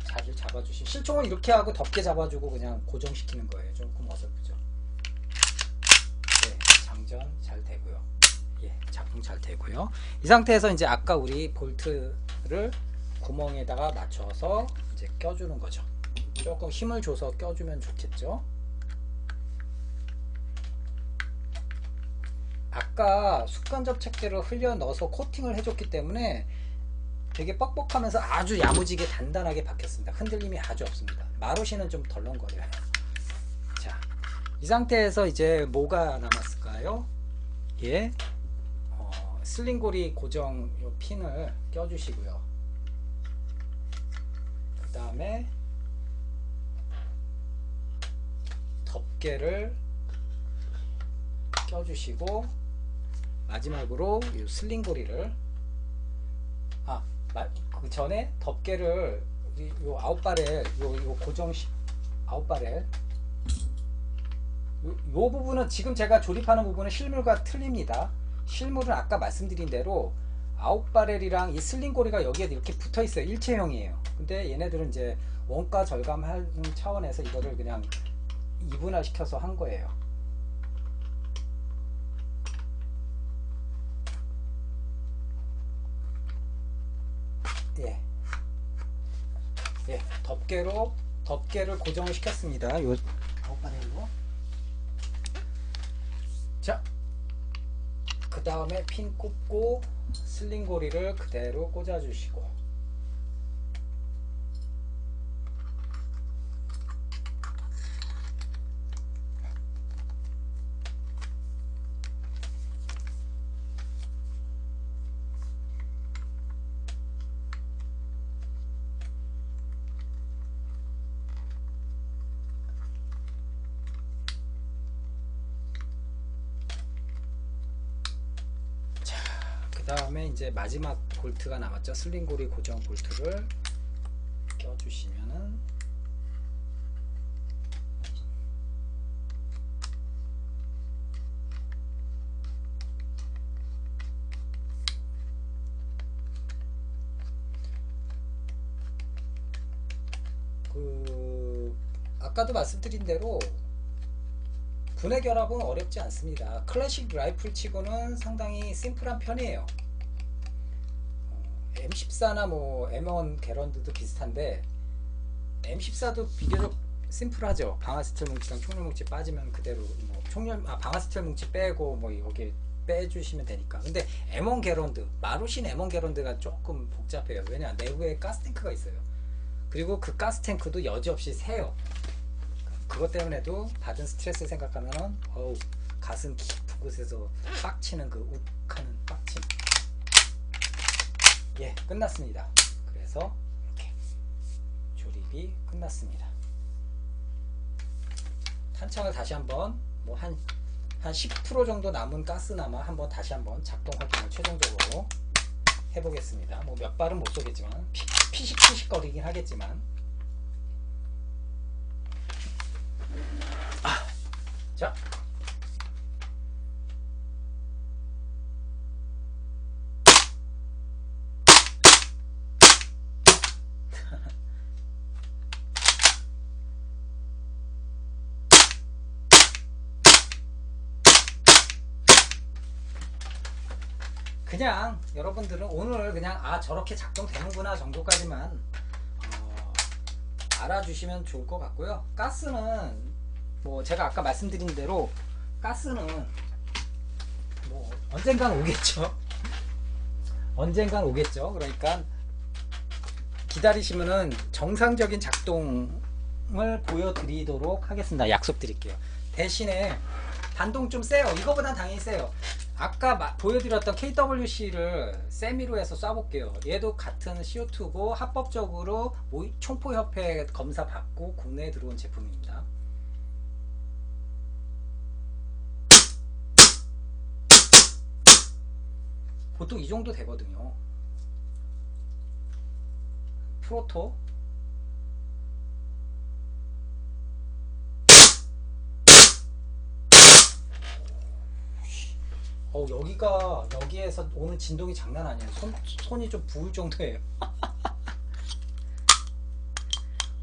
자를 잡아주시. 실총을 이렇게 하고 덮개 잡아주고 그냥 고정시키는 거예요. 조금 어설프죠. 네, 장전 잘 되고요. 예, 작동 잘 되고요. 이 상태에서 이제 아까 우리 볼트를 구멍에다가 맞춰서 이제 껴주는 거죠. 조금 힘을 줘서 껴주면 좋겠죠. 아까 습관 접착제를 흘려 넣어서 코팅을 해줬기 때문에 되게 뻑뻑하면서 아주 야무지게 단단하게 박혔습니다. 흔들림이 아주 없습니다. 마루시는 좀 덜렁거려요. 자, 이 상태에서 이제 뭐가 남았을까요? 예, 슬링고리 고정 요 핀을 껴주시고요. 그 다음에 덮개를 껴주시고, 마지막으로 이 슬링고리를, 그 전에 덮개를 요 아웃바렐, 요 고정 아웃바렐 요 부분은, 지금 제가 조립하는 부분은 실물과 틀립니다. 실물은 아까 말씀드린 대로 아웃바렐이랑 이 슬링고리가 여기에 이렇게 붙어 있어요. 일체형이에요. 근데 얘네들은 이제 원가 절감하는 차원에서 이거를 그냥 이분화 시켜서 한 거예요. 예, 덮개를 고정을 시켰습니다. 요 아웃바렐로. 자, 그 다음에 핀 꼽고 슬링고리를 그대로 꽂아주시고, 그 다음에 이제 마지막 볼트가 남았죠. 슬링고리 고정 볼트를 껴주시면은, 아까도 말씀드린 대로 분해 결합은 어렵지 않습니다. 클래식 라이플 치고는 상당히 심플한 편이에요. M14나 뭐 M1 게런드도 비슷한데, M14도 비교적 심플하죠. 방아 스틸 뭉치랑 총열 뭉치 빠지면 그대로 뭐 방아 스틸 뭉치 빼고 뭐 여기 빼주시면 되니까. 근데 M1 게런드, 마루신 M1 게런드가 조금 복잡해요. 왜냐, 내부에 가스탱크가 있어요. 그리고 그 가스탱크도 여지없이 새요. 그것 때문에도 받은 스트레스 생각하면은 가슴 깊은 곳에서 빡치는 그 욱하는 빡침. 예, 끝났습니다. 그래서 이렇게 조립이 끝났습니다. 탄창을 다시 한번 뭐 한 10% 정도 남은 가스나마 한번 다시 한번 작동 확인을 최종적으로 해보겠습니다. 뭐 몇 발은 못 쏘겠지만 피식피식 거리긴 하겠지만. 자, 그냥 여러분들은 오늘 그냥 저렇게 작동되는구나 정도까지만 알아주시면 좋을 것 같고요. 가스는 뭐 제가 아까 말씀드린 대로 가스는 뭐 언젠간 오겠죠. 언젠간 오겠죠. 그러니까 기다리시면은 정상적인 작동을 보여드리도록 하겠습니다. 약속드릴게요. 대신에 반동 좀 세요. 이거보단 당연히 세요. 아까 보여드렸던 KWC를 세미로 해서 쏴볼게요. 얘도 같은 CO2고 합법적으로 총포협회 검사 받고 국내에 들어온 제품입니다. 보통 이 정도 되거든요. 프로토 여기에서 오는 진동이 장난 아니에요. 손이 좀 부을 정도예요.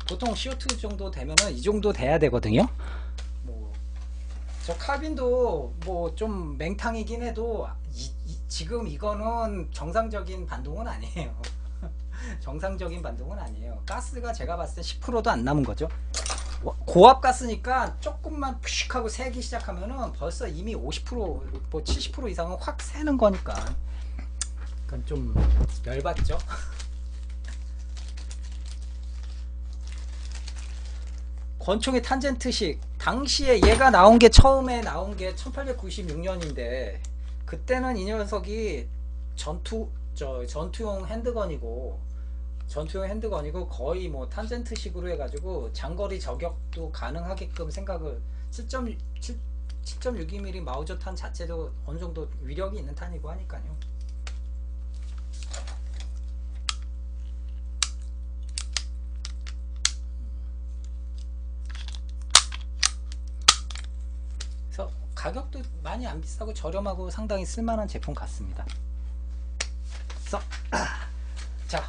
보통 CO2 정도 되면은 이 정도 돼야 되거든요. 뭐 저 카빈도 뭐 좀 맹탕이긴 해도 지금 이거는 정상적인 반동은 아니에요. 정상적인 반동은 아니에요. 가스가 제가 봤을 때 10%도 안 남은 거죠. 고압 가스니까 조금만 푸식하고 새기 시작하면은 벌써 이미 50% 뭐 70% 이상은 확 새는 거니까. 그건 좀 열받죠. 권총의 탄젠트식 당시에 얘가 나온 게 처음에 나온 게 1896년인데 그때는 이 녀석이 전투용 핸드건이고 거의 뭐 탄젠트식으로 해가지고 장거리 저격도 가능하게끔 생각을 7.62mm 마우저탄 자체도 어느 정도 위력이 있는 탄이고 하니까요. 그래서 가격도 많이 안 비싸고 저렴하고 상당히 쓸만한 제품 같습니다. 그래서 자,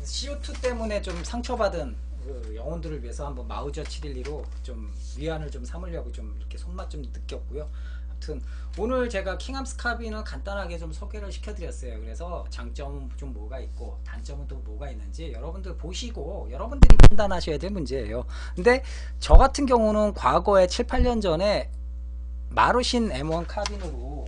CO2 때문에 좀 상처받은 그 영혼들을 위해서 한번 마우저 712로 좀 위안을 좀 삼으려고 좀 이렇게 손맛 좀 느꼈고요. 아무튼 오늘 제가 킹암스 카빈은 간단하게 좀 소개를 시켜드렸어요. 그래서 장점은 좀 뭐가 있고 단점은 또 뭐가 있는지 여러분들 보시고 여러분들이 판단하셔야 될 문제예요. 근데 저 같은 경우는 과거에 7, 8년 전에 마루신 M1 카빈으로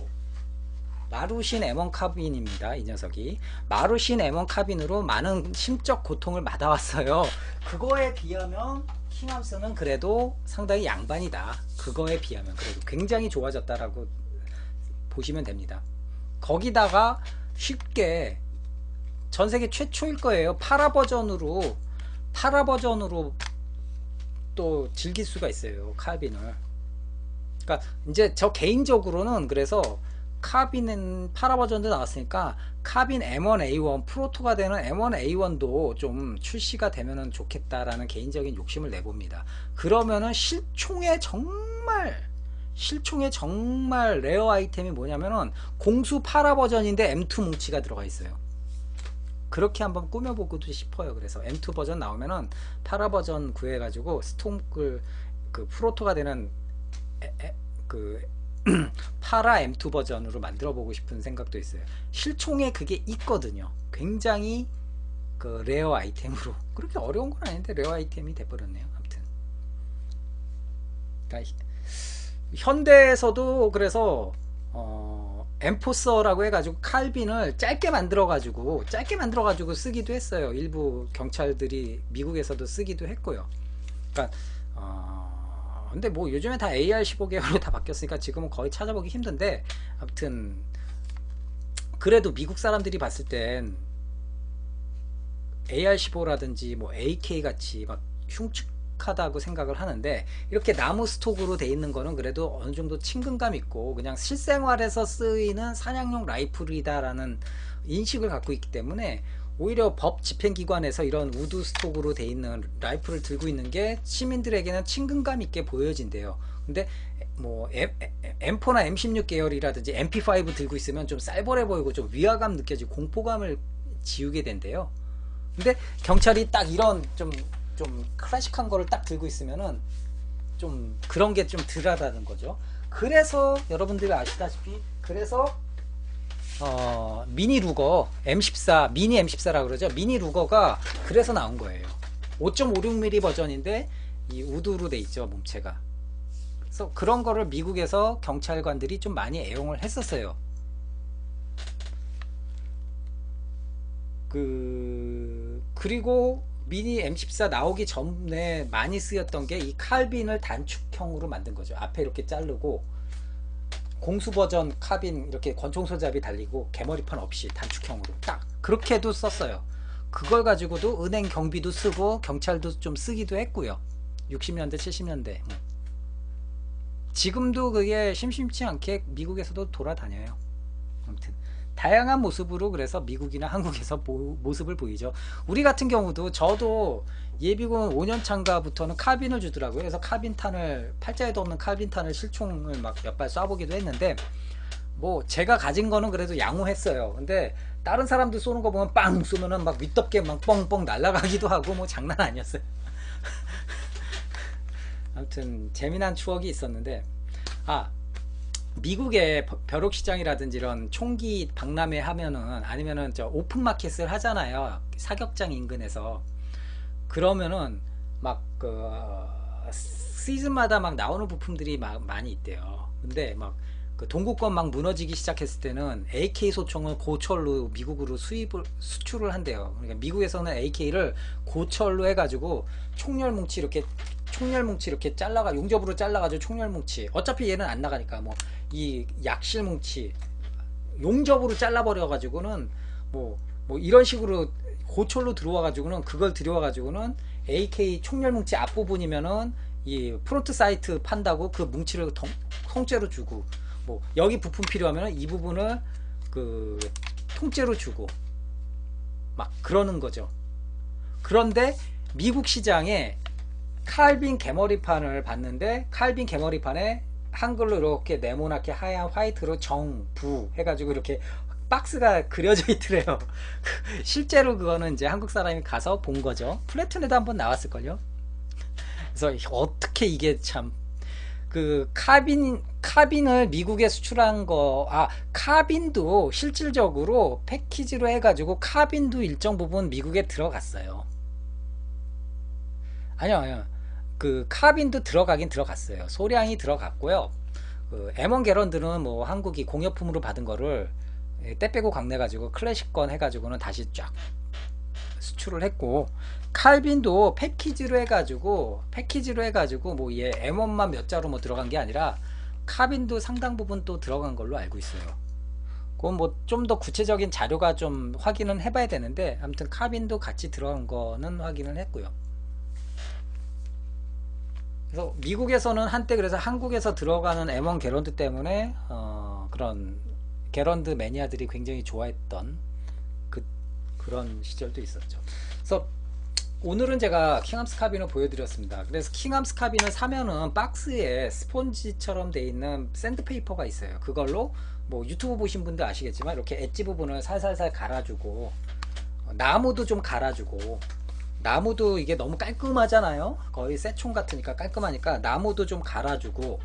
마루신 M1 카빈입니다. 이 녀석이 마루신 M1 카빈으로 많은 심적 고통을 받아왔어요. 그거에 비하면 킹암스는 그래도 상당히 양반이다. 그거에 비하면 그래도 굉장히 좋아졌다라고 보시면 됩니다. 거기다가 쉽게 전세계 최초일 거예요. 파라 버전으로 또 즐길 수가 있어요. 카빈을. 그러니까 이제 저 개인적으로는 그래서 카빈은 파라 버전도 나왔으니까 카빈 M1A1 프로토가 되는 M1A1도 좀 출시가 되면은 좋겠다라는 개인적인 욕심을 내봅니다. 그러면은 실총의 정말 레어 아이템이 뭐냐면은 공수 파라 버전인데 M2 뭉치가 들어가 있어요. 그렇게 한번 꾸며보고도 싶어요. 그래서 M2 버전 나오면은 파라 버전 구해가지고 스톰글 그 프로토가 되는 파라 M2 버전으로 만들어 보고 싶은 생각도 있어요. 실총에 그게 있거든요. 굉장히 그 레어 아이템으로. 그렇게 어려운 건 아닌데 레어 아이템이 돼버렸네요. 아무튼 그러니까 현대에서도 그래서 엠포서라고 해가지고 칼빈을 짧게 만들어가지고 쓰기도 했어요. 일부 경찰들이 미국에서도 쓰기도 했고요. 그러니까 근데 뭐 요즘에 다 AR15 계열로 다 바뀌었으니까 지금은 거의 찾아보기 힘든데, 아무튼 그래도 미국 사람들이 봤을 땐 AR15라든지 뭐 AK 같이 막 묵직하다고 생각을 하는데, 이렇게 나무 스톡으로 돼 있는 거는 그래도 어느 정도 친근감 있고 그냥 실생활에서 쓰이는 사냥용 라이플이다라는 인식을 갖고 있기 때문에, 오히려 법 집행기관에서 이런 우드 스톡으로 돼 있는 라이플을 들고 있는 게 시민들에게는 친근감 있게 보여진대요. 근데 뭐 M4나 M16 계열이라든지 MP5 들고 있으면 좀 쌀벌해 보이고 좀 위화감 느껴지고 공포감을 지우게 된대요. 근데 경찰이 딱 이런 좀 클래식한 거를 딱 들고 있으면은 좀 그런 게 좀 덜하다는 거죠. 그래서 여러분들이 아시다시피, 그래서 미니 루거 M14, 미니 M14라고 그러죠. 미니 루거가 그래서 나온 거예요. 5.56mm 버전인데 이 우드로 돼 있죠, 몸체가. 그래서 그런 거를 미국에서 경찰관들이 좀 많이 애용을 했었어요. 그리고 미니 M14 나오기 전에 많이 쓰였던 게 이 칼빈을 단축형으로 만든 거죠. 앞에 이렇게 자르고, 공수 버전 카빈 이렇게 권총 손잡이 달리고 개머리판 없이 단축형으로 딱 그렇게도 썼어요. 그걸 가지고도 은행 경비도 쓰고 경찰도 좀 쓰기도 했고요. 60년대 70년대 지금도 그게 심심치 않게 미국에서도 돌아다녀요. 아무튼 다양한 모습으로 그래서 미국이나 한국에서 모습을 보이죠. 우리 같은 경우도, 저도 예비군 5년차인가부터는 카빈을 주더라고요. 그래서 카빈탄을, 팔자에도 없는 카빈탄을 실총을 막 몇 발 쏴보기도 했는데, 뭐 제가 가진 거는 그래도 양호했어요. 근데 다른 사람들 쏘는 거 보면 빵 쏘면은 막 윗덮개 막 뻥뻥 날아가기도 하고 뭐 장난 아니었어요. 아무튼 재미난 추억이 있었는데, 미국의 벼룩시장이라든지 이런 총기 박람회 하면은, 아니면은 저 오픈마켓을 하잖아요, 사격장 인근에서. 그러면은 막 시즌마다 막 나오는 부품들이 막 많이 있대요. 근데 막 그 동구권 막 무너지기 시작했을 때는 AK 소총을 고철로 미국으로 수출을 한대요. 그러니까 미국에서는 AK를 고철로 해가지고 총열뭉치 이렇게 잘라가, 용접으로 잘라가지고 총열뭉치, 어차피 얘는 안 나가니까 뭐 이 약실뭉치 용접으로 잘라버려가지고는 뭐 이런 식으로 고철로 들어와가지고는, 그걸 들여와가지고는 AK 총열뭉치 앞부분이면은 이 프론트 사이트 판다고 그 뭉치를 통째로 주고, 뭐 여기 부품 필요하면 이 부분을 그 통째로 주고 막 그러는 거죠. 그런데 미국 시장에 칼빈 개머리판을 봤는데, 칼빈 개머리판에 한글로 이렇게 네모나게 하얀 화이트로 정부 해가지고 이렇게 박스가 그려져 있더래요. 실제로 그거는 이제 한국 사람이 가서 본 거죠. 플래툰에도 한번 나왔을걸요. 그래서 어떻게 이게 참, 그 카빈을 미국에 수출한 거, 카빈도 실질적으로 패키지로 해가지고 카빈도 일정 부분 미국에 들어갔어요. 아니요. 그 카빈도 들어가긴 들어갔어요. 소량이 들어갔고요. 그 M1 게런드는 뭐 한국이 공여품으로 받은 거를 때 빼고 강내 가지고 클래식건 해가지고는 다시 쫙 수출을 했고, 칼빈도 패키지로 해가지고 뭐 얘 M1만 몇 자로 뭐 들어간 게 아니라 카빈도 상당 부분 또 들어간 걸로 알고 있어요. 그건 뭐 좀 더 구체적인 자료가 좀 확인은 해봐야 되는데, 아무튼 카빈도 같이 들어간 거는 확인을 했고요. 그래서 미국에서는 한때, 그래서 한국에서 들어가는 M1 게런드 때문에 그런 게런드 매니아들이 굉장히 좋아했던 그런 시절도 있었죠. 그래서 오늘은 제가 킹암스 카빈을 보여드렸습니다. 그래서 킹암스 카빈을 사면은 박스에 스폰지처럼 돼 있는 샌드페이퍼가 있어요. 그걸로 뭐 유튜브 보신 분들 아시겠지만 이렇게 엣지 부분을 살살살 갈아주고, 나무도 좀 갈아주고, 나무도 이게 너무 깔끔하잖아요. 거의 새총 같으니까 깔끔하니까 나무도 좀 갈아주고,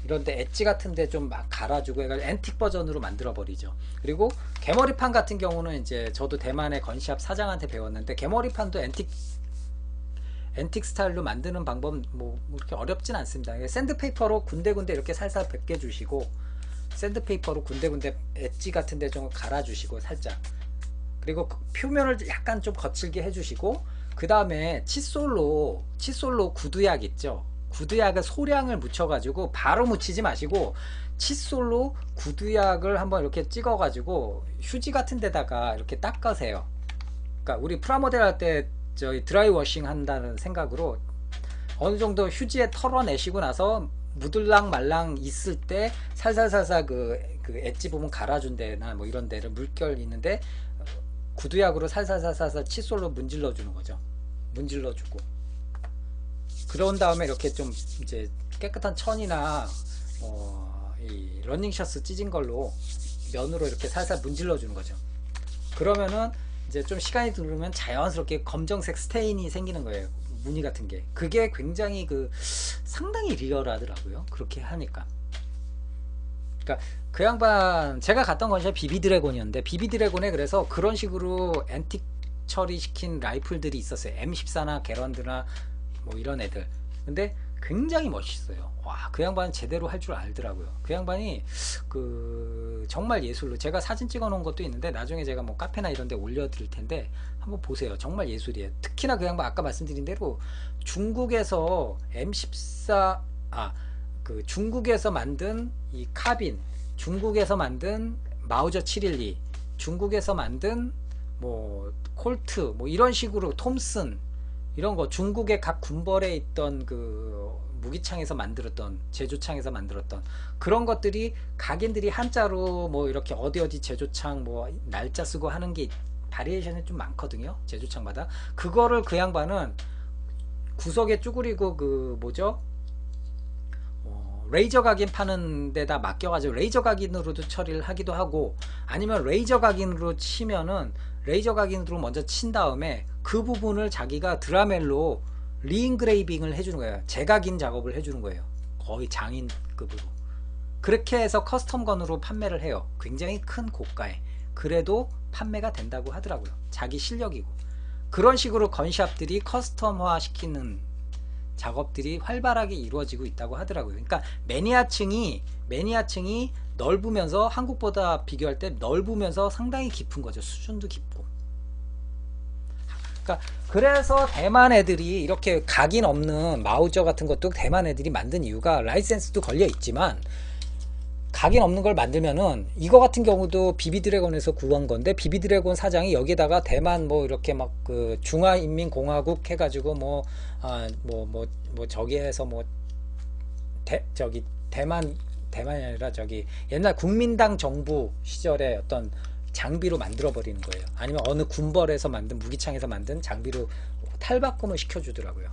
이런데 엣지 같은데 좀 막 갈아주고 해가지고 앤틱 버전으로 만들어 버리죠. 그리고 개머리판 같은 경우는 이제 저도 대만의 건시합 사장한테 배웠는데, 개머리판도 앤틱 스타일로 만드는 방법 뭐 그렇게 어렵진 않습니다. 샌드페이퍼로 군데군데 이렇게 살살 벗겨주시고, 샌드페이퍼로 군데군데 엣지 같은데 좀 갈아주시고 살짝, 그리고 표면을 약간 좀 거칠게 해주시고, 그 다음에 칫솔로 구두약 있죠. 구두약을 소량을 묻혀가지고, 바로 묻히지 마시고 칫솔로 구두약을 한번 이렇게 찍어가지고 휴지 같은 데다가 이렇게 닦으세요. 그러니까 우리 프라모델 할 때 저희 드라이 워싱 한다는 생각으로 어느 정도 휴지에 털어내시고 나서 묻을랑 말랑 있을 때 살살살살 그 엣지 부분 갈아준 데나 뭐 이런 데를 물결 있는데 구두약으로 살살살살 칫솔로 문질러 주는 거죠. 문질러 주고 그런 다음에 이렇게 좀 이제 깨끗한 천이나 이 러닝셔츠 찢은 걸로 면으로 이렇게 살살 문질러 주는 거죠. 그러면은 이제 좀 시간이 흐르면 자연스럽게 검정색 스테인이 생기는 거예요. 무늬 같은 게. 그게 굉장히 상당히 리얼하더라고요. 그렇게 하니까. 그러니까 그 양반 제가 갔던 건이 비비 드래곤이었는데 비비 드래곤에 그래서 그런 식으로 앤틱 처리시킨 라이플들이 있었어요. M14나 게런드나 뭐 이런 애들. 근데 굉장히 멋있어요. 와, 그 양반은 제대로 할 줄 알더라고요. 그 양반이 정말 예술로 제가 사진 찍어 놓은 것도 있는데 나중에 제가 뭐 카페나 이런 데 올려 드릴 텐데 한번 보세요. 정말 예술이에요. 특히나 그 양반 아까 말씀드린 대로 중국에서 M14 중국에서 만든 이 카빈, 중국에서 만든 마우저 712, 중국에서 만든 뭐 콜트 뭐 이런 식으로 톰슨 이런 거 중국의 각 군벌에 있던 무기창에서 만들었던 제조창에서 만들었던 그런 것들이 각인들이 한자로 뭐 이렇게 어디 제조창 뭐 날짜 쓰고 하는 게 바리에이션이 좀 많거든요. 제조창마다 그거를 그 양반은 구석에 쭈그리고 뭐죠? 레이저 각인 파는 데다 맡겨가지고 레이저 각인으로도 처리를 하기도 하고 아니면 레이저 각인으로 치면은 레이저 각인으로 먼저 친 다음에 그 부분을 자기가 드라멜로 리인그레이빙을 해주는 거예요. 재각인 작업을 해주는 거예요. 거의 장인급으로. 그렇게 해서 커스텀건으로 판매를 해요. 굉장히 큰 고가에. 그래도 판매가 된다고 하더라고요. 자기 실력이고. 그런 식으로 건샵들이 커스텀화 시키는 작업들이 활발하게 이루어지고 있다고 하더라고요. 그러니까 매니아층이 넓으면서 한국보다 비교할 때 넓으면서 상당히 깊은 거죠. 수준도 깊고. 그러니까 그래서 대만 애들이 이렇게 각인 없는 마우저 같은 것도 대만 애들이 만든 이유가 라이센스도 걸려 있지만 각인 없는 걸 만들면은 이거 같은 경우도 비비드래곤에서 구한 건데 비비드래곤 사장이 여기다가 대만 뭐 이렇게 막 중화인민공화국 해가지고 뭐 저기에서 대만이 아니라 옛날 국민당 정부 시절에 어떤 장비로 만들어 버리는 거예요. 아니면 어느 군벌에서 만든 무기창에서 만든 장비로 탈바꿈을 시켜주더라고요.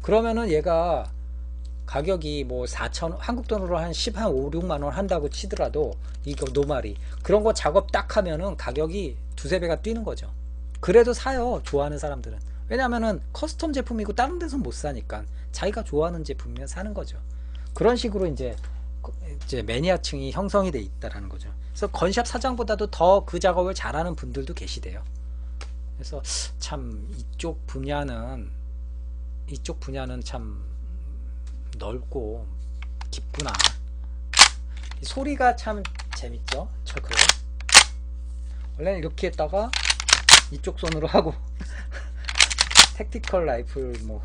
그러면은 얘가 가격이 뭐 4천 한국 돈으로 한 5, 6만원 한다고 치더라도 이거 노말이 그런 거 작업 딱 하면은 가격이 두세 배가 뛰는 거죠. 그래도 사요. 좋아하는 사람들은. 왜냐면은 커스텀 제품이고 다른 데서 못 사니까 자기가 좋아하는 제품이면 사는 거죠. 그런 식으로 이제 매니아층이 형성이 돼 있다라는 거죠. 그래서 건샵 사장보다도 더 그 작업을 잘하는 분들도 계시대요. 그래서 참 이쪽 분야는 참 넓고 깊구나. 소리가 참 재밌죠. 그래. 원래는 이렇게 했다가 이쪽 손으로 하고 택티컬 라이플 뭐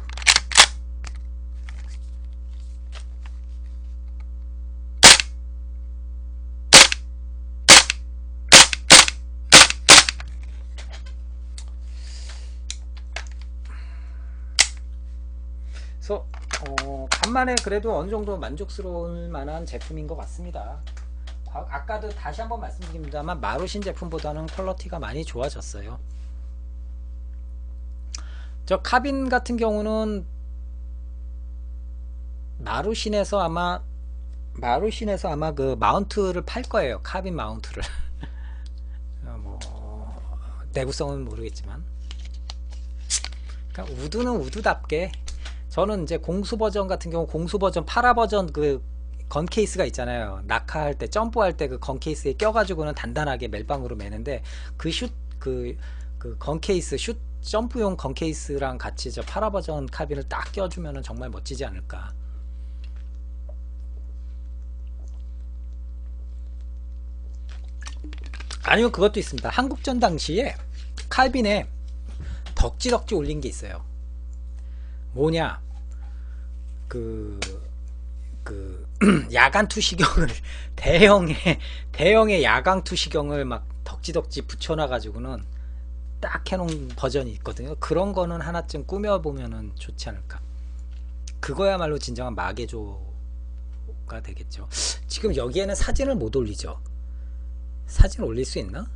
그래서 간만에 그래도 어느 정도 만족스러울 만한 제품인 것 같습니다. 아까도 다시 한번 말씀드립니다만 마루신 제품보다는 퀄리티가 많이 좋아졌어요. 저 카빈 같은 경우는 마루신에서 아마 그 마운트를 팔 거예요. 카빈 마운트를. 뭐 내구성은 모르겠지만. 그러니까 우드는 우드답게 저는 이제 공수 버전 같은 경우 공수 버전 파라 버전 건 케이스가 있잖아요. 낙하할 때 점프할 때 그 건 케이스에 껴가지고는 단단하게 멜빵으로 매는데 건 케이스 점프용 건 케이스랑 같이 저 파라 버전 카빈을 딱 껴주면은 정말 멋지지 않을까. 아니면 그것도 있습니다. 한국전 당시에 칼빈에 덕지 올린 게 있어요. 뭐냐 야간 투시경을 대형의 야광 투시경을 막 덕지 붙여놔 가지고는 딱 해놓은 버전이 있거든요. 그런 거는 하나쯤 꾸며보면은 좋지 않을까. 그거야말로 진정한 마개조가 되겠죠. 지금 여기에는 사진을 못 올리죠. 사진 올릴 수 있나?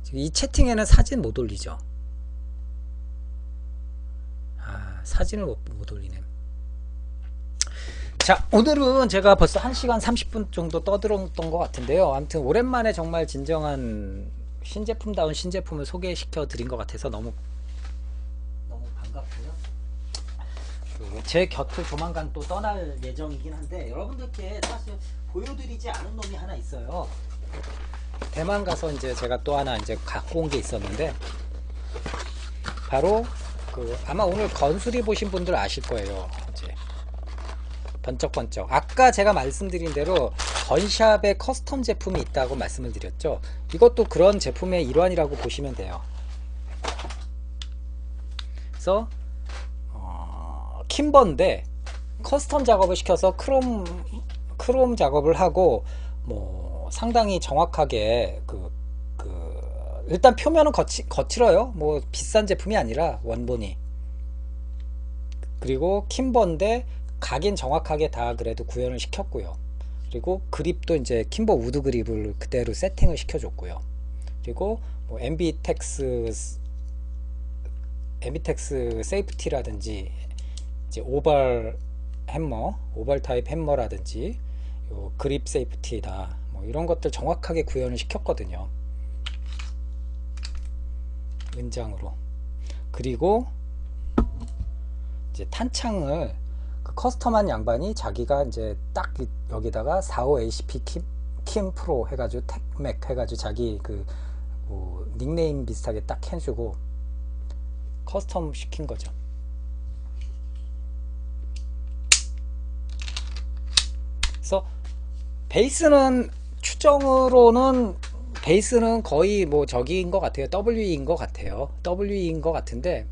지금 이 채팅에는 사진 못 올리죠. 아, 사진을 못 올리네. 자, 오늘은 제가 벌써 1시간 30분 정도 떠들었던 것 같은데요. 아무튼 오랜만에 정말 진정한 신제품다운 신제품을 소개시켜 드린 것 같아서 너무 반갑고요. 제 곁을 조만간 또 떠날 예정이긴 한데, 여러분들께 사실 보여드리지 않은 놈이 하나 있어요. 대만 가서 이제 제가 또 하나 이제 갖고 온 게 있었는데, 바로 아마 오늘 건수리 보신 분들 아실 거예요. 이제 번쩍번쩍, 아까 제가 말씀드린 대로 건샵에 커스텀 제품이 있다고 말씀을 드렸죠. 이것도 그런 제품의 일환이라고 보시면 돼요. 그래서 킴버인데 커스텀 작업을 시켜서 크롬 작업을 하고, 뭐 상당히 정확하게 일단 표면은 거칠어요. 뭐 비싼 제품이 아니라 원본이. 그리고 킴버인데 각인 정확하게 다 그래도 구현을 시켰고요. 그리고 그립도 이제 킴버 우드 그립을 그대로 세팅을 시켜줬고요. 그리고 뭐 엠비텍스 세이프티라든지 이제 오발 타입 해머라든지 요 그립 세이프티다, 뭐 이런 것들 정확하게 구현을 시켰거든요. 은장으로. 그리고 이제 탄창을 커스텀한 양반이 자기가 이제 딱 여기다가 45ACP 킴 프로 해가지고 택맥 해가지고 자기 뭐 닉네임 비슷하게 딱 해주고 커스텀 시킨 거죠. 그래서 베이스는 추정으로는 베이스는 거의 뭐 저기인 것 같아요. WE인 것 같아요. WE인 것 같은데,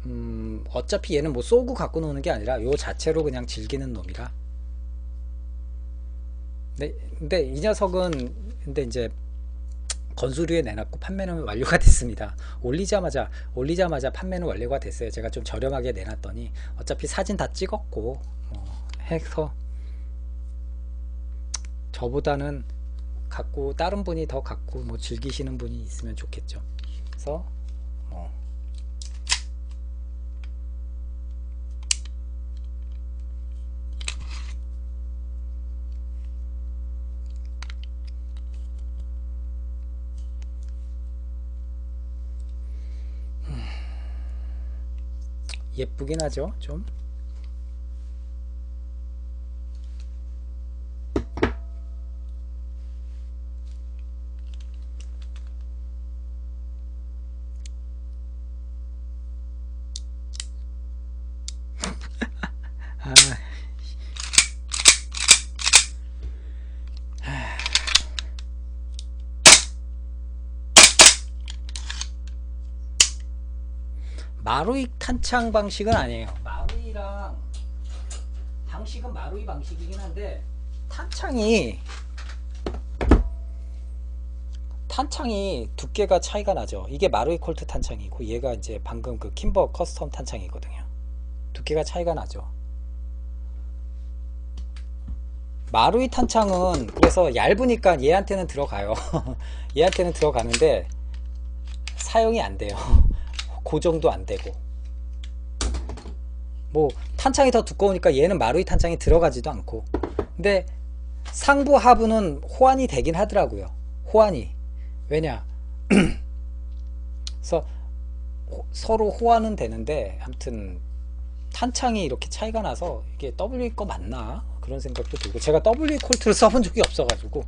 어차피 얘는 뭐 쏘고 갖고 노는 게 아니라 요 자체로 그냥 즐기는 놈이라. 근데 이 녀석은 이제 건수류에 내놨고 판매는 완료가 됐습니다. 올리자마자 판매는 완료가 됐어요. 제가 좀 저렴하게 내놨더니 어차피 사진 다 찍었고 해서 저보다는 갖고 다른 분이 더 갖고 뭐 즐기시는 분이 있으면 좋겠죠. 그래서 예쁘긴 하죠, 좀. 마루이 탄창 방식은 아니에요. 마루이랑 방식은 마루이 방식이긴 한데, 탄창이 두께가 차이가 나죠. 이게 마루이 콜트 탄창이고 얘가 이제 방금 그 킴버 커스텀 탄창이거든요. 두께가 차이가 나죠. 마루이 탄창은 그래서 얇으니까 얘한테는 들어가요. 얘한테는 들어가는데 사용이 안 돼요. 고정도 안 되고. 뭐 탄창이 더 두꺼우니까 얘는 마루이 탄창이 들어가지도 않고. 근데 상부 하부는 호환이 되긴 하더라고요. 호환이. 왜냐? 그래서 서로 호환은 되는데, 아무튼 탄창이 이렇게 차이가 나서 이게 WE 거 맞나? 그런 생각도 들고, 제가 WE 콜트를 써본 적이 없어가지고.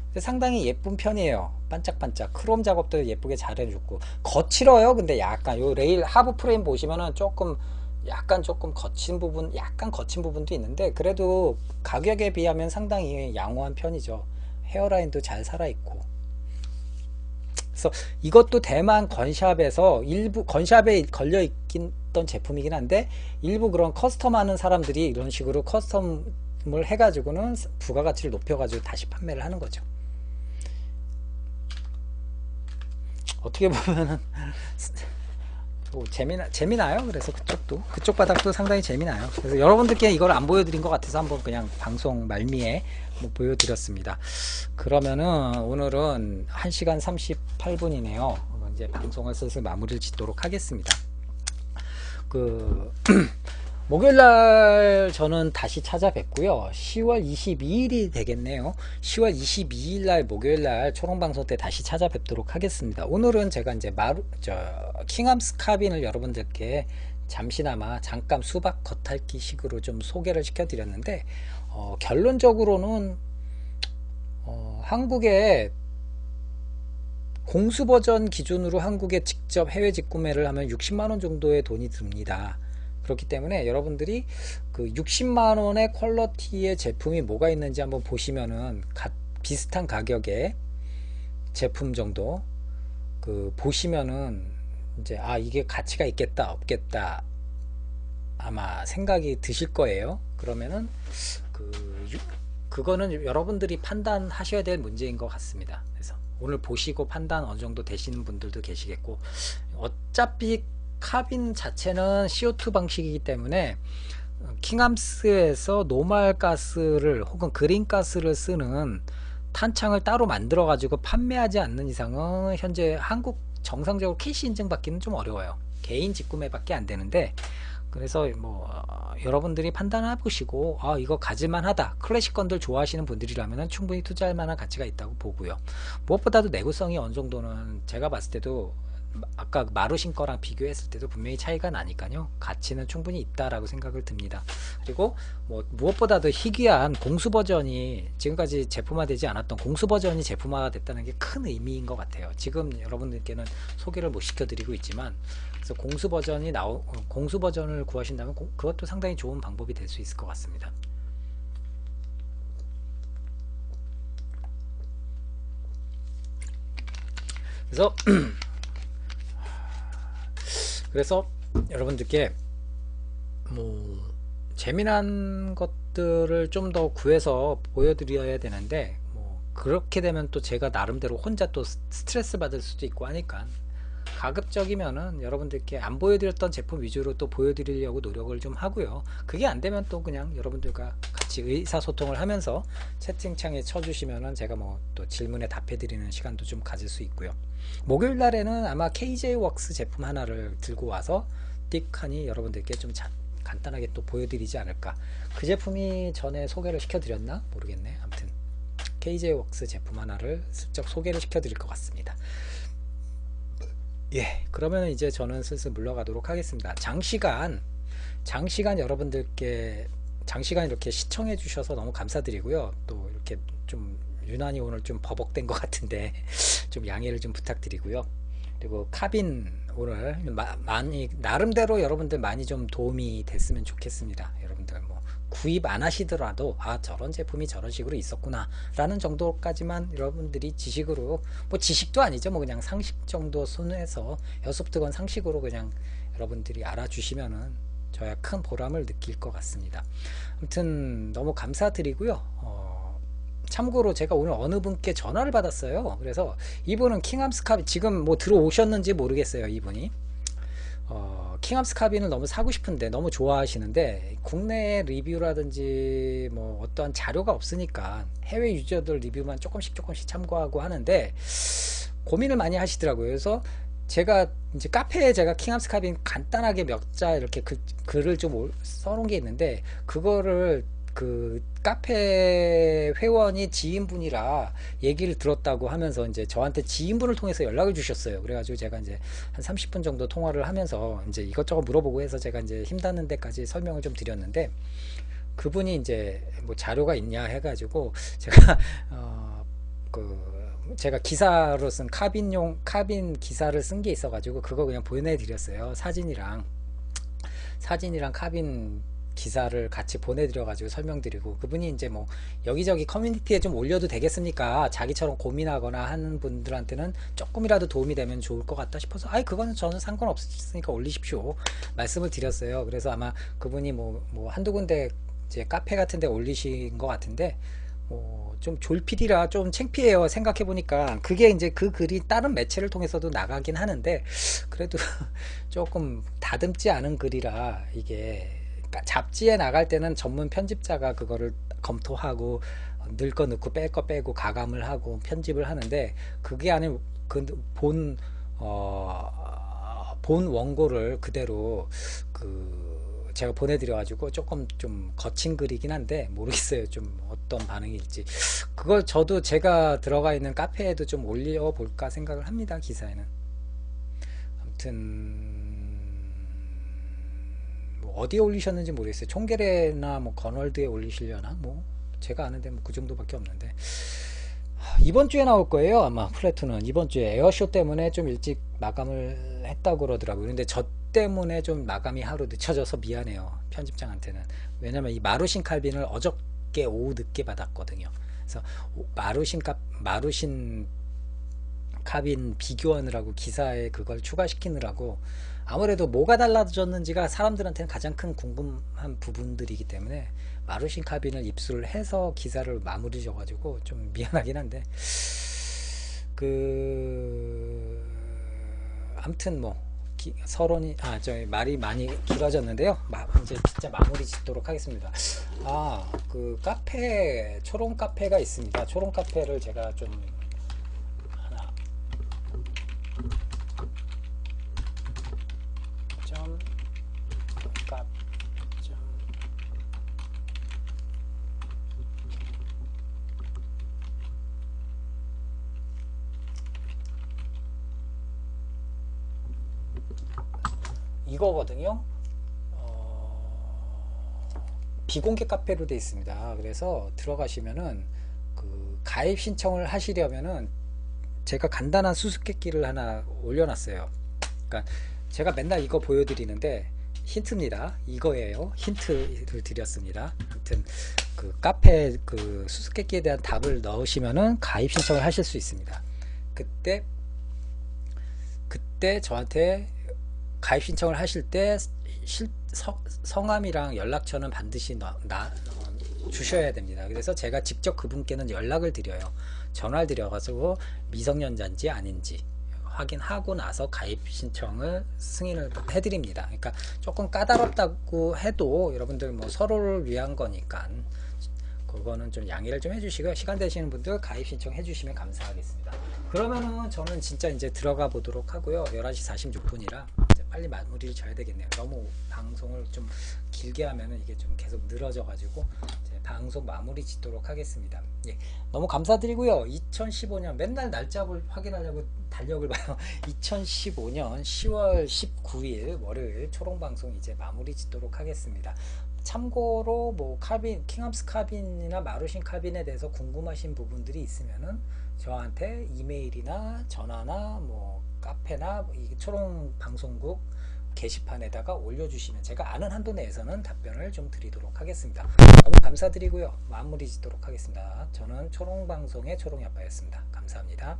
근데 상당히 예쁜 편이에요. 반짝반짝 크롬 작업도 예쁘게 잘 해줬고, 거칠어요. 근데 약간 요 레일 하부 프레임 보시면은 조금 거친 부분도 있는데, 그래도 가격에 비하면 상당히 양호한 편이죠. 헤어라인도 잘 살아있고. 그래서 이것도 대만 건샵에서 일부 건샵에 걸려있던 제품이긴 한데, 일부 그런 커스텀 하는 사람들이 이런 식으로 커스텀을 해가지고는 부가가치를 높여가지고 다시 판매를 하는 거죠. 어떻게 보면은 재미나요. 그래서 그쪽 바닥도 상당히 재미나요. 그래서 여러분들께 이걸 안 보여드린 것 같아서 한번 그냥 방송 말미에 뭐 보여드렸습니다. 그러면은 오늘은 1시간 38분이네요. 이제 방송을 슬슬 마무리를 짓도록 하겠습니다. 그 목요일날 저는 다시 찾아뵙고요. 10월 22일이 되겠네요. 10월 22일날 목요일날 초롱방송 때 다시 찾아뵙도록 하겠습니다. 오늘은 제가 이제 킹암스 카빈을 여러분들께 잠시나마 잠깐 수박 겉핥기 식으로 좀 소개를 시켜드렸는데, 결론적으로는 한국에 공수 버전 기준으로 한국에 직접 해외 직구매를 하면 60만원 정도의 돈이 듭니다. 그렇기 때문에 여러분들이 그 60만원의 퀄리티의 제품이 뭐가 있는지 한번 보시면은 비슷한 가격의 제품 정도 그 보시면은 이제 이게 가치가 있겠다 없겠다 아마 생각이 드실 거예요. 그러면은 그거는 여러분들이 판단하셔야 될 문제인 것 같습니다. 그래서 오늘 보시고 판단 어느 정도 되시는 분들도 계시겠고, 어차피 카빈 자체는 CO2 방식이기 때문에 킹암스에서 노말 가스를 혹은 그린 가스를 쓰는 탄창을 따로 만들어 가지고 판매하지 않는 이상은 현재 한국 정상적으로 KC 인증 받기는 좀 어려워요. 개인 직구매 밖에 안 되는데, 그래서 뭐 여러분들이 판단해 보시고 이거 가질만 하다, 클래식 건들 좋아하시는 분들이라면 충분히 투자할 만한 가치가 있다고 보고요. 무엇보다도 내구성이 어느 정도는 제가 봤을 때도 아까 마루신 거랑 비교했을 때도 분명히 차이가 나니까요, 가치는 충분히 있다라고 생각을 듭니다. 그리고 뭐 무엇보다도 희귀한 공수 버전이, 지금까지 제품화되지 않았던 공수 버전이 제품화가 됐다는 게 큰 의미인 것 같아요. 지금 여러분들께는 소개를 못 시켜드리고 있지만, 그래서 공수 버전을 구하신다면 그것도 상당히 좋은 방법이 될 수 있을 것 같습니다. 그래서 여러분들께 뭐 재미난 것들을 좀 더 구해서 보여드려야 되는데, 뭐 그렇게 되면 또 제가 나름대로 혼자 또 스트레스 받을 수도 있고 하니까, 가급적이면은 여러분들께 안 보여드렸던 제품 위주로 또 보여드리려고 노력을 좀 하고요. 그게 안 되면 또 그냥 여러분들과 같이 의사소통을 하면서 채팅창에 쳐주시면은 제가 뭐 또 질문에 답해드리는 시간도 좀 가질 수 있고요. 목요일 날에는 아마 KJ웍스 제품 하나를 들고 와서 띡하니 여러분들께 좀 간단하게 또 보여드리지 않을까. 그 제품이 전에 소개를 시켜드렸나 모르겠네. 아무튼 KJ웍스 제품 하나를 슬쩍 소개를 시켜드릴 것 같습니다. 예, 그러면 이제 저는 슬슬 물러가도록 하겠습니다. 장시간 여러분들께 장시간 이렇게 시청해 주셔서 너무 감사드리고요. 또 이렇게 좀 유난히 오늘 좀 버벅된 것 같은데 좀 양해를 좀 부탁드리고요. 그리고 카빈 오늘 많이 나름대로 여러분들 많이 좀 도움이 됐으면 좋겠습니다. 여러분들 뭐 구입 안 하시더라도 저런 제품이 저런 식으로 있었구나 라는 정도까지만 여러분들이 지식으로, 뭐 지식도 아니죠, 뭐 그냥 상식 정도 손에서 에어소프트건 상식으로 그냥 여러분들이 알아주시면은 저야 큰 보람을 느낄 것 같습니다. 아무튼 너무 감사드리고요. 참고로 제가 오늘 어느 분께 전화를 받았어요. 그래서 이분은 킹암스 카빈 지금 뭐 들어오셨는지 모르겠어요. 이분이 킹암스 카빈을 너무 사고 싶은데, 너무 좋아하시는데 국내 리뷰라든지 뭐 어떠한 자료가 없으니까 해외 유저들 리뷰만 조금씩 참고하고 하는데 고민을 많이 하시더라고요. 그래서 제가 이제 카페에 제가 킹암스 카빈 간단하게 몇 자 이렇게 글을 좀 써놓은 게 있는데, 그거를 그 카페 회원이 지인분이라 얘기를 들었다고 하면서 이제 저한테 지인분을 통해서 연락을 주셨어요. 그래가지고 제가 이제 한 30분 정도 통화를 하면서 이제 이것저것 물어보고 해서 제가 이제 힘닿는 데까지 설명을 좀 드렸는데, 그분이 이제 뭐 자료가 있냐 해가지고 제가 제가 기사로 쓴 카빈 기사를 쓴 게 있어가지고 그거 그냥 보내드렸어요. 사진이랑 카빈 기사를 같이 보내드려가지고 설명드리고, 그분이 이제 뭐 여기저기 커뮤니티에 좀 올려도 되겠습니까? 자기처럼 고민하거나 하는 분들한테는 조금이라도 도움이 되면 좋을 것 같다 싶어서 그거는 저는 상관없으니까 올리십시오 말씀을 드렸어요. 그래서 아마 그분이 뭐 한두 군데 이제 카페 같은 데 올리신 것 같은데, 좀 졸필이라 좀 창피해요. 생각해보니까 그게 이제 그 글이 다른 매체를 통해서도 나가긴 하는데 그래도 조금 다듬지 않은 글이라 이게 그러니까 잡지에 나갈 때는 전문 편집자가 그거를 검토하고 넣을 거 넣고 뺄 거 빼고 가감을 하고 편집을 하는데 그게 아닌 그본 본 원고를 그대로 제가 보내드려가지고 조금 좀 거친 글이긴 한데 모르겠어요. 좀 어떤 반응일지. 그걸 저도 제가 들어가 있는 카페에도 좀 올려볼까 생각을 합니다. 기사에는. 아무튼 뭐 어디에 올리셨는지 모르겠어요. 총계래나 뭐 건월드에 올리시려나 뭐 제가 아는데 뭐 그 정도밖에 없는데 이번 주에 나올 거예요. 아마 플래툰은 이번 주에 에어쇼 때문에 좀 일찍 마감을 했다고 그러더라고요. 근데 저 때문에 좀 마감이 하루 늦춰져서 미안해요. 편집장한테는. 왜냐면 이 마루신 칼빈을 어저께 오후 늦게 받았거든요. 그래서 마루신 카빈 비교하느라고 기사에 그걸 추가시키느라고 아무래도 뭐가 달라졌는지가 사람들한테는 가장 큰 궁금한 부분들이기 때문에 마루신 카빈을 입수를 해서 기사를 마무리 져가지고 좀 미안하긴 한데 아무튼 뭐 서론이 저희 말이 많이 길어졌는데요. 이제 진짜 마무리 짓도록 하겠습니다. 그 카페 초롱 카페가 있습니다. 초롱 카페를 제가 좀 하나 점 카 이거거든요. 비공개 카페로 되어 있습니다. 그래서 들어가시면은 가입 신청을 하시려면은 제가 간단한 수수께끼를 하나 올려놨어요. 그러니까 제가 맨날 이거 보여드리는데 힌트입니다. 이거예요. 힌트를 드렸습니다. 아무튼 카페 수수께끼에 대한 답을 넣으시면은 가입 신청을 하실 수 있습니다. 그때 저한테 가입 신청을 하실 때 성함이랑 연락처는 반드시 주셔야 됩니다. 그래서 제가 직접 그분께는 연락을 드려요. 전화를 드려가지고 미성년자인지 아닌지 확인하고 나서 가입 신청을 승인을 해드립니다. 그러니까 조금 까다롭다고 해도 여러분들 뭐 서로를 위한 거니까 그거는 좀 양해를 좀 해주시고요. 시간 되시는 분들 가입 신청 해주시면 감사하겠습니다. 그러면은 저는 진짜 이제 들어가 보도록 하고요. 11시 46분이라 이제 빨리 마무리를 져야 되겠네요. 너무 방송을 좀 길게 하면은 이게 좀 계속 늘어져 가지고 방송 마무리 짓도록 하겠습니다. 예, 너무 감사드리고요. 2015년 맨날 날짜 확인하려고 달력을 봐요. 2015년 10월 19일 월요일 초롱방송 이제 마무리 짓도록 하겠습니다. 참고로 뭐 킹함스 카빈이나 마루신 카빈에 대해서 궁금하신 부분들이 있으면은 저한테 이메일이나 전화나 뭐 카페나 이 초롱 방송국 게시판에다가 올려주시면 제가 아는 한도 내에서는 답변을 좀 드리도록 하겠습니다. 너무 감사드리고요. 마무리 짓도록 하겠습니다. 저는 초롱방송의 초롱이 아빠였습니다. 감사합니다.